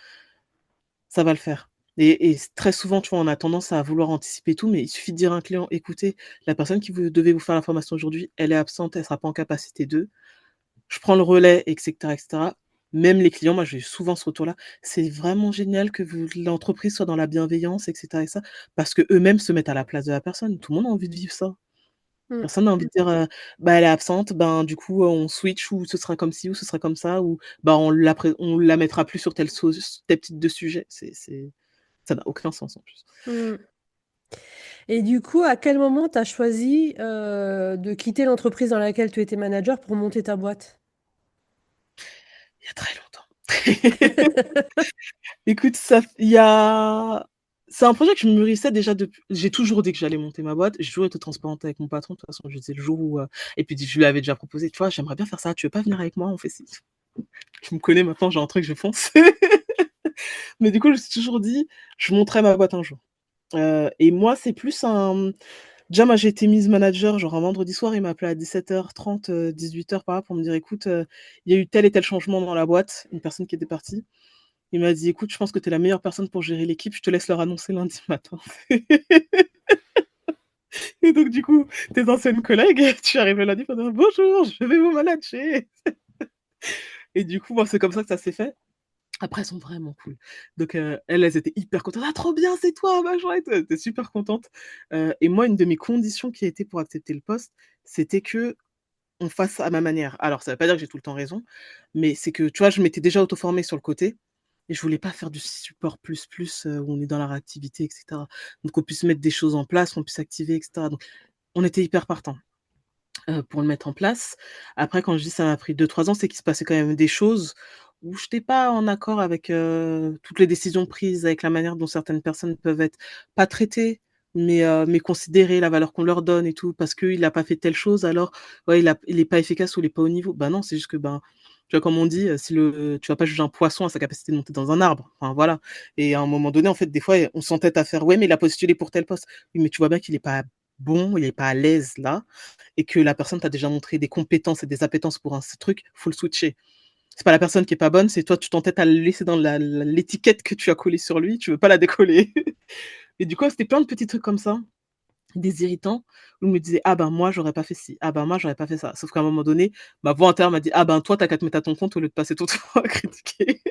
ça va le faire. Et très souvent, tu vois, on a tendance à vouloir anticiper tout, mais il suffit de dire à un client, écoutez, la personne qui devait vous faire la formation aujourd'hui, elle est absente, elle ne sera pas en capacité de, je prends le relais, etc., etc. Même les clients, moi, j'ai souvent ce retour-là. C'est vraiment génial que l'entreprise soit dans la bienveillance, etc., et ça, parce que eux-mêmes se mettent à la place de la personne. Tout le monde a envie de vivre ça. Mm. Personne n'a envie de dire, bah, elle est absente, ben, du coup, on switch, ou ce sera comme ci, ou ce sera comme ça, ou bah, on la mettra plus sur tel type de sujet. Ça n'a aucun sens en plus. Mm. Et du coup, à quel moment tu as choisi de quitter l'entreprise dans laquelle tu étais manager pour monter ta boîte? Il y a très longtemps. Écoute, c'est un projet que je mûrissais déjà depuis. J'ai toujours dit que j'allais monter ma boîte. J'ai toujours été transparente avec mon patron. De toute façon, je disais le jour où. Et puis, je lui avais déjà proposé, tu vois, j'aimerais bien faire ça. Tu veux pas venir avec moi? On fait ci. Tu me connais maintenant, j'ai un truc, je fonce. Mais du coup, je me suis toujours dit, je monterai ma boîte un jour. Et moi, c'est plus un. Déjà, moi, j'ai été mise manager, genre un vendredi soir, il m'a appelé à 17h30, 18h par là, pour me dire, écoute, il y a eu tel et tel changement dans la boîte, une personne qui était partie. Il m'a dit, écoute, je pense que tu es la meilleure personne pour gérer l'équipe, je te laisse leur annoncer lundi matin. Et donc, du coup, tes anciennes collègues, tu arrives le lundi pour dire bonjour, je vais vous manager. Et du coup, moi, c'est comme ça que ça s'est fait. Après, elles sont vraiment cool. Donc, elles étaient hyper contentes. Ah, trop bien, c'est toi, machin et tout. Elles étaient super contentes. Et moi, une de mes conditions qui était pour accepter le poste, c'était que on fasse à ma manière. Alors, ça veut pas dire que j'ai tout le temps raison, mais c'est que, tu vois, je m'étais déjà auto-formée sur le côté et je voulais pas faire du support plus plus, où on est dans la réactivité, et cetera. Donc, on puisse mettre des choses en place, qu'on puisse activer, et cetera. Donc, on était hyper partants, pour le mettre en place. Après, quand je dis ça m'a pris 2-3 ans, c'est qu'il se passait quand même des choses où j'étais pas en accord avec, toutes les décisions prises, avec la manière dont certaines personnes peuvent être pas traitées, mais considérées, la valeur qu'on leur donne et tout, parce qu'il a pas fait telle chose, alors ouais, il est pas efficace ou il est pas au niveau. Bah non, c'est juste que, ben, tu vois, comme on dit, si le tu vas pas juger un poisson à sa capacité de monter dans un arbre. Enfin, voilà. Et à un moment donné, en fait, des fois, on s'entête à faire: «Ouais, mais il a postulé pour tel poste». Oui, mais tu vois bien qu'il est pas bon, il est pas à l'aise là et que la personne t'a déjà montré des compétences et des appétences pour un truc, faut le switcher. C'est pas la personne qui est pas bonne, c'est toi, tu t'entêtes à le laisser dans l'étiquette que tu as collée sur lui, tu veux pas la décoller. Et du coup, c'était plein de petits trucs comme ça, des irritants, où je me disais, ah ben moi, j'aurais pas fait ci, ah ben moi, j'aurais pas fait ça. Sauf qu'à un moment donné, ma voix intérieure m'a dit, ah ben toi, t'as qu'à te mettre à ton compte au lieu de passer ton temps à critiquer.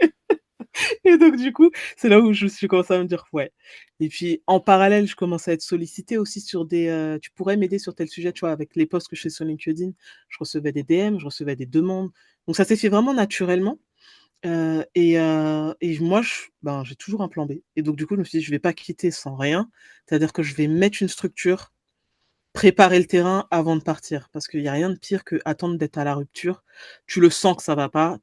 Et donc, du coup, c'est là où je suis commencé à me dire: «Ouais». Et puis, en parallèle, je commençais à être sollicitée aussi sur des, «Tu pourrais m'aider sur tel sujet?» Tu vois? Avec les posts que je fais sur LinkedIn, je recevais des DM, je recevais des demandes. Donc ça s'est fait vraiment naturellement, et moi, j'ai toujours un plan B. Et donc du coup, je me suis dit: «Je vais pas quitter sans rien». C'est-à-dire que je vais mettre une structure, préparer le terrain avant de partir, parce qu'il y a rien de pire qu'attendre d'être à la rupture. Tu le sens que ça va pas.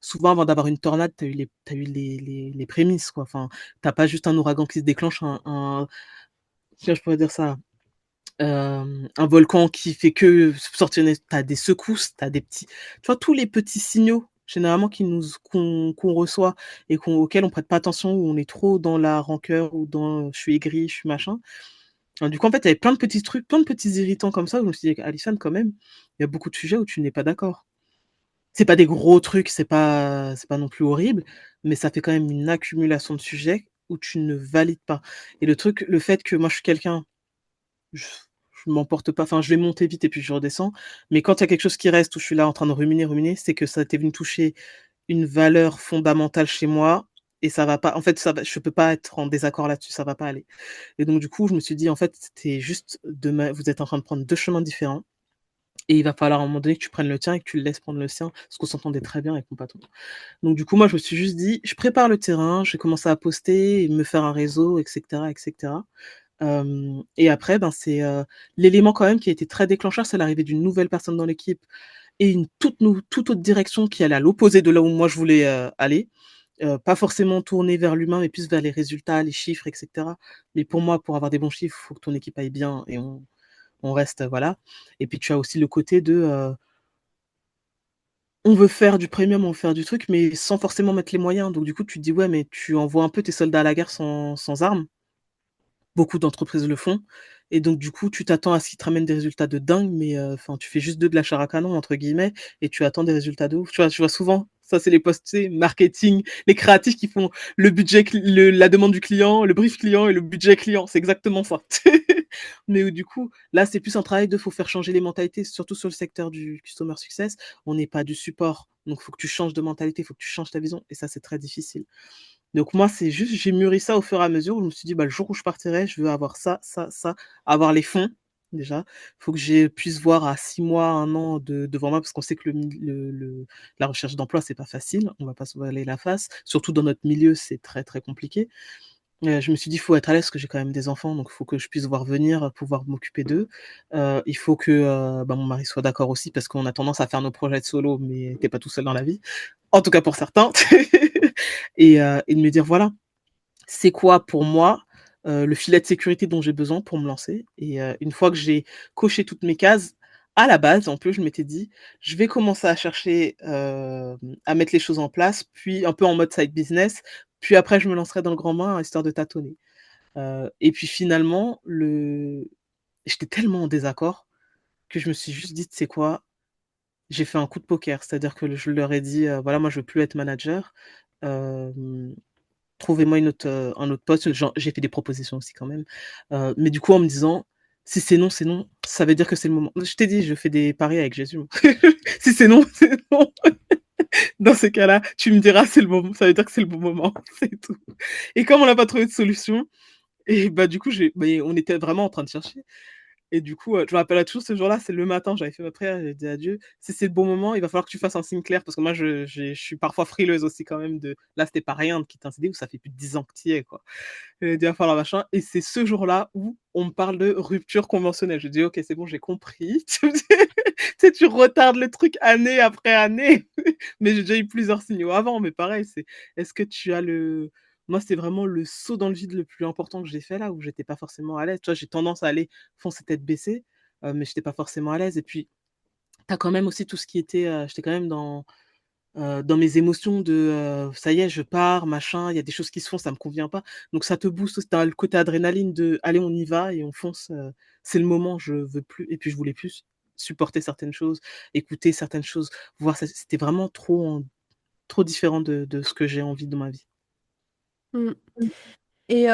Souvent, avant d'avoir une tornade, tu eu les prémices, quoi. Enfin, tu pas juste un ouragan qui se déclenche, tiens, je pourrais dire ça, un volcan qui fait que sortir une tu des secousses, tu des petits, tu vois, tous les petits signaux généralement qu'on reçoit et auxquels on prête pas attention, où on est trop dans la rancœur ou dans, «Je suis aigri, je suis machin». Du coup, en fait, il y avait plein de petits trucs, plein de petits irritants comme ça, où je me suis dit: «Alison, quand même, il y a beaucoup de sujets où tu n'es pas d'accord». C'est pas des gros trucs, c'est pas non plus horrible, mais ça fait quand même une accumulation de sujets où tu ne valides pas. Et le fait que moi je suis quelqu'un, je je m'emporte pas, enfin, je vais monter vite et puis je redescends, mais quand il y a quelque chose qui reste où je suis là en train de ruminer, c'est que ça t'est venu toucher une valeur fondamentale chez moi et ça va pas, en fait, ça va, je peux pas être en désaccord là-dessus, ça va pas aller. Et donc du coup, je me suis dit: «En fait, c'était juste vous êtes en train de prendre 2 chemins différents et il va falloir à un moment donné que tu prennes le tien et que tu le laisses prendre le sien», parce qu'on s'entendait très bien avec mon patron. Donc du coup, moi, je me suis juste dit: «Je prépare le terrain, je vais commencer à poster et me faire un réseau et cetera et cetera». Et après, ben, c'est, l'élément quand même qui a été très déclencheur, c'est l'arrivée d'une nouvelle personne dans l'équipe et une toute autre direction qui allait à l'opposé de là où moi je voulais, aller. Pas forcément tournée vers l'humain, mais plus vers les résultats, les chiffres et cetera. Mais pour moi, pour avoir des bons chiffres, il faut que ton équipe aille bien et on reste, voilà. Et puis tu as aussi le côté de, on veut faire du premium, on veut faire du truc, mais sans forcément mettre les moyens. Donc du coup, tu te dis: «Ouais, mais tu envoies un peu tes soldats à la guerre sans armes». Beaucoup d'entreprises le font et donc du coup, tu t'attends à ce qu'ils te ramènent des résultats de dingue, mais enfin, tu fais juste de la chair à canon entre guillemets et tu attends des résultats de ouf. Tu vois? Je vois souvent, ça c'est les posts, tu sais, marketing, les créatifs qui font le budget la demande du client, le brief client et le budget client. C'est exactement ça. Mais du coup, là, c'est plus un travail faut faire changer les mentalités, surtout sur le secteur du customer success. On n'est pas du support, donc il faut que tu changes de mentalité, il faut que tu changes ta vision et ça, c'est très difficile. Donc moi, c'est juste, j'ai mûri ça au fur et à mesure où je me suis dit: «Bah, le jour où je partirai, je veux avoir ça, ça, ça», avoir les fonds déjà. Il faut que je puisse voir à 6 mois, 1 an devant moi parce qu'on sait que la recherche d'emploi, c'est pas facile, on va pas se voiler la face. Surtout dans notre milieu, c'est très, très compliqué. Je me suis dit: «Il faut être à l'aise» parce que j'ai quand même des enfants, donc il faut que je puisse voir venir, pouvoir m'occuper d'eux. Il faut que, bah, mon mari soit d'accord aussi parce qu'on a tendance à faire nos projets de solo, mais tu es pas tout seul dans la vie. En tout cas pour certains. Et de me dire: «Voilà, c'est quoi pour moi, le filet de sécurité dont j'ai besoin pour me lancer?» Et une fois que j'ai coché toutes mes cases, à la base, en plus, je m'étais dit: «Je vais commencer à chercher, à mettre les choses en place, puis un peu en mode side business, puis après je me lancerai dans le grand bain, histoire de tâtonner». Et puis finalement, j'étais tellement en désaccord que je me suis juste dit: «Tu sais quoi?» J'ai fait un coup de poker, c'est-à-dire que je leur ai dit: «Voilà, moi je veux plus être manager, hem, trouvez-moi un autre poste». J'ai fait des propositions aussi quand même, mais du coup en me disant: Si c'est non, c'est non. Ça veut dire que c'est le moment. Je t'ai dit, je fais des paris avec Jésus. Si c'est non, c'est non. Dans ces cas-là, tu me diras c'est le moment. Ça veut dire que c'est le bon moment. C'est tout. Et comme on n'a pas trouvé de solution, et bah du coup, on était vraiment en train de chercher. Et du coup, je me rappellerai toujours ce jour-là, c'est le matin, j'avais fait ma prière, j'ai dit à Dieu: «Si c'est le bon moment, il va falloir que tu fasses un signe clair», parce que moi je suis parfois frileuse aussi quand même de là, c'était pas rien de quitter un CDI où ça fait plus de 10 ans que tu y es, quoi. J'ai dit: «Il va falloir machin» et c'est ce jour-là où on me parle de rupture conventionnelle. Je dis: «OK, c'est bon, j'ai compris». Tu sais, tu retardes le truc année après année, mais j'ai déjà eu plusieurs signaux avant, mais pareil, c'est est-ce que tu as le moi, c'était vraiment le saut dans le vide le plus important que j'ai fait là, où j'étais pas forcément à l'aise. Tu vois, j'ai tendance à aller foncer tête baissée, mais j'étais pas forcément à l'aise et puis tu as quand même aussi tout ce qui était, j'étais quand même dans mes émotions de, ça y est, je pars, machin, il y a des choses qui se font, ça me convient pas. Donc ça te booste, tu as le côté adrénaline de: «Allez, on y va et on fonce, c'est le moment, je veux plus» et puis je voulais plus supporter certaines choses, écouter certaines choses, voir ça c'était vraiment trop différent de ce que j'ai envie dans ma vie. Mmh. Et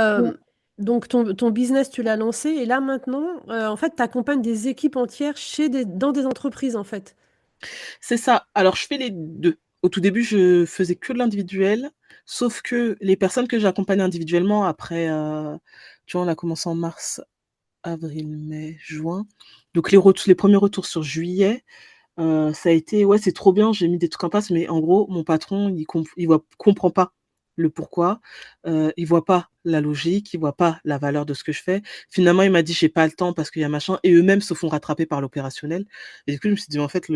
donc ton business, tu l'as lancé et là maintenant, en fait, tu accompagnes des équipes entières dans des entreprises, en fait? C'est ça. Alors je fais les 2. Au tout début, je faisais que de l'individuel, sauf que les personnes que j'accompagnais individuellement après, tu vois, on a commencé en mars, avril, mai, juin. Donc les premiers retours sur juillet, ça a été: «Ouais, c'est trop bien, j'ai mis des trucs en place», mais en gros, mon patron, il comprend pas le pourquoi, il voit pas la logique, il voit pas la valeur de ce que je fais. Finalement, il m'a dit: «J'ai pas le temps parce qu'il y a machin» et eux-mêmes se font rattraper par l'opérationnel et du coup, je me suis dit: «En fait,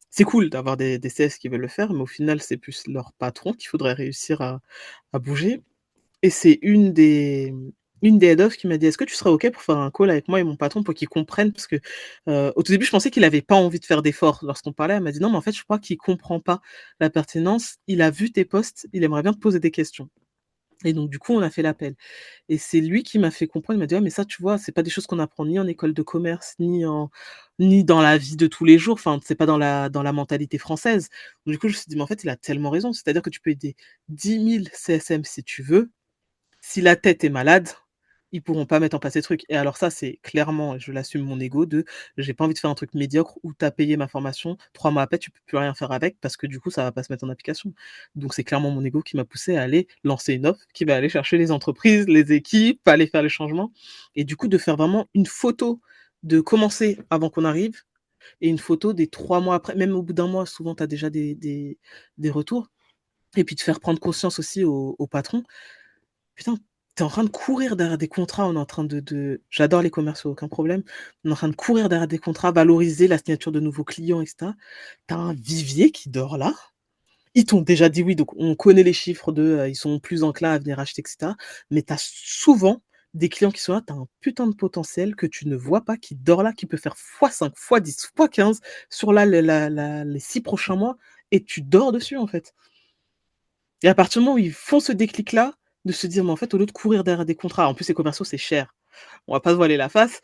c'est cool d'avoir des CS qui veulent le faire, mais au final, c'est plus leur patron qu'il faudrait réussir à bouger» et c'est une des head of qui m'a dit: «Est-ce que tu serais OK pour faire un call avec moi et mon patron pour qu'il comprenne?» parce que, au tout début, je pensais qu'il avait pas envie de faire d'efforts. Lorsqu'on parlait, elle m'a dit: «Non, mais en fait, je crois qu'il comprend pas la pertinence. Il a vu tes posts, il aimerait bien te poser des questions» et donc du coup, on a fait l'appel et c'est lui qui m'a fait comprendre. Il m'a dit: «Ouais, mais ça, tu vois, c'est pas des choses qu'on apprend ni en école de commerce, ni dans la vie de tous les jours. Enfin, c'est pas dans la mentalité française». Donc du coup, je me suis dit: «Mais en fait, il a tellement raison. C'est-à-dire que tu peux aider 10 000 CSM si tu veux, si la tête est malade, ils pourront pas mettre en place ces trucs» et alors ça, c'est clairement, et je l'assume, mon ego de j'ai pas envie de faire un truc médiocre où tu as payé ma formation, 3 mois après, tu peux plus rien faire avec parce que du coup, ça va pas se mettre en application. Donc c'est clairement mon ego qui m'a poussé à aller lancer une offre qui va aller chercher les entreprises, les équipes, aller faire les changements et du coup, de faire vraiment une photo de commencer avant qu'on arrive et une photo des 3 mois après. Même au bout d'un mois, souvent, tu as déjà des retours et puis de faire prendre conscience aussi au patron. Putain, tu es en train de courir derrière des contrats, on est en train j'adore les commerciaux, aucun problème. On est en train de courir derrière des contrats, valoriser la signature de nouveaux clients et cetera. Tu as un vivier qui dort là. Ils t'ont déjà dit oui, donc on connaît les chiffres ils sont plus enclins à venir acheter et cetera. Mais tu as souvent des clients qui sont là, tu as un putain de potentiel que tu ne vois pas, qui dort là, qui peut faire x5, x10, x15 sur là les 6 prochains mois et tu dors dessus, en fait. Et à partir du moment où ils font ce déclic-là, de se dire: «Mais en fait, au lieu de courir derrière des contrats», en plus les commerciaux, c'est cher. On va pas se voiler la face.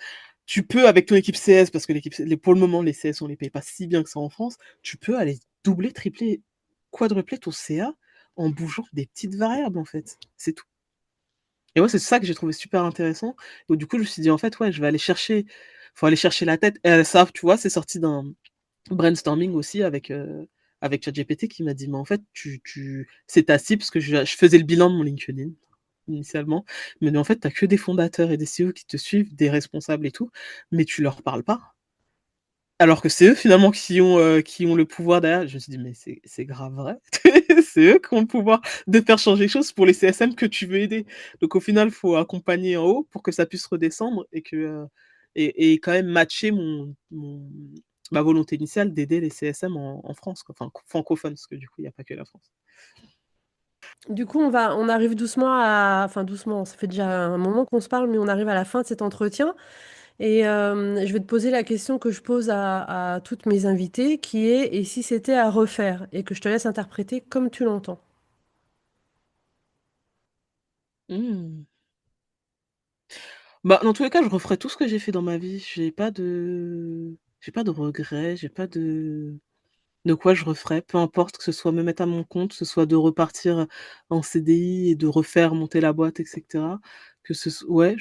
Tu peux avec ton équipe CS, parce que pour le moment, les CS, on les paye pas si bien que ça en France, tu peux aller doubler, tripler, quadrupler ton CA en bougeant des petites variables, en fait. C'est tout. Et ouais, c'est ça que j'ai trouvé super intéressant. Et du coup, je me suis dit: «En fait, ouais, je vais aller chercher faut aller chercher la tête» et ça, tu vois, c'est sorti d'un brainstorming aussi avec ChatGPT qui m'a dit: «Mais en fait, tu c'est ta cible» parce que je faisais le bilan de mon LinkedIn initialement. Il m'a dit: «En fait, tu as que des fondateurs et des CEO qui te suivent, des responsables et tout, mais tu leur parles pas». Alors que c'est eux finalement qui ont le pouvoir derrière. Je me suis dit: «Mais c'est grave vrai». C'est eux qui ont le pouvoir de faire changer les choses pour les CSM que tu veux aider. Donc au final, il faut accompagner en haut pour que ça puisse redescendre et et quand même matcher ma volonté initiale d'aider les CSM en France, quoi, enfin francophones, parce que du coup, il y a pas que la France. Du coup, on arrive doucement enfin doucement, ça fait déjà un moment qu'on se parle, mais on arrive à la fin de cet entretien et je vais te poser la question que je pose à toutes mes invitées qui est: «Et si c'était à refaire?» et que je te laisse interpréter comme tu l'entends. Mmh. Bah, dans tous les cas, je referai tout ce que j'ai fait dans ma vie. J'ai pas de regrets, j'ai pas de quoi je referais, peu importe, que ce soit me mettre à mon compte, que ce soit de repartir en CDI et de refaire monter la boîte et cetera. Que ce s Ouais,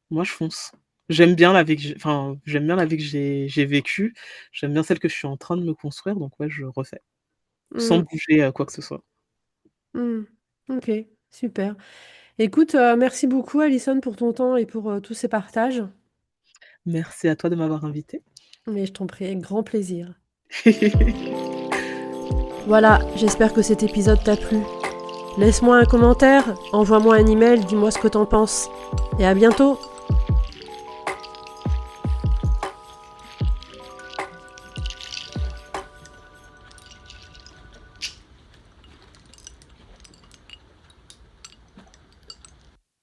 Moi, je fonce. J'aime bien la vie que j'aime bien la vie que j'ai vécue. J'aime bien celle que je suis en train de me construire, donc ouais, je refais, sans Mmh. bouger, quoi que ce soit. Mmh. OK, super. Écoute, merci beaucoup Alison pour ton temps et pour, tous ces partages. Merci à toi de m'avoir invitée. Mais je t'en prie, avec grand plaisir. Voilà, j'espère que cet épisode t'a plu. Laisse-moi un commentaire, envoie-moi un email, dis-moi ce que t'en penses. Et à bientôt!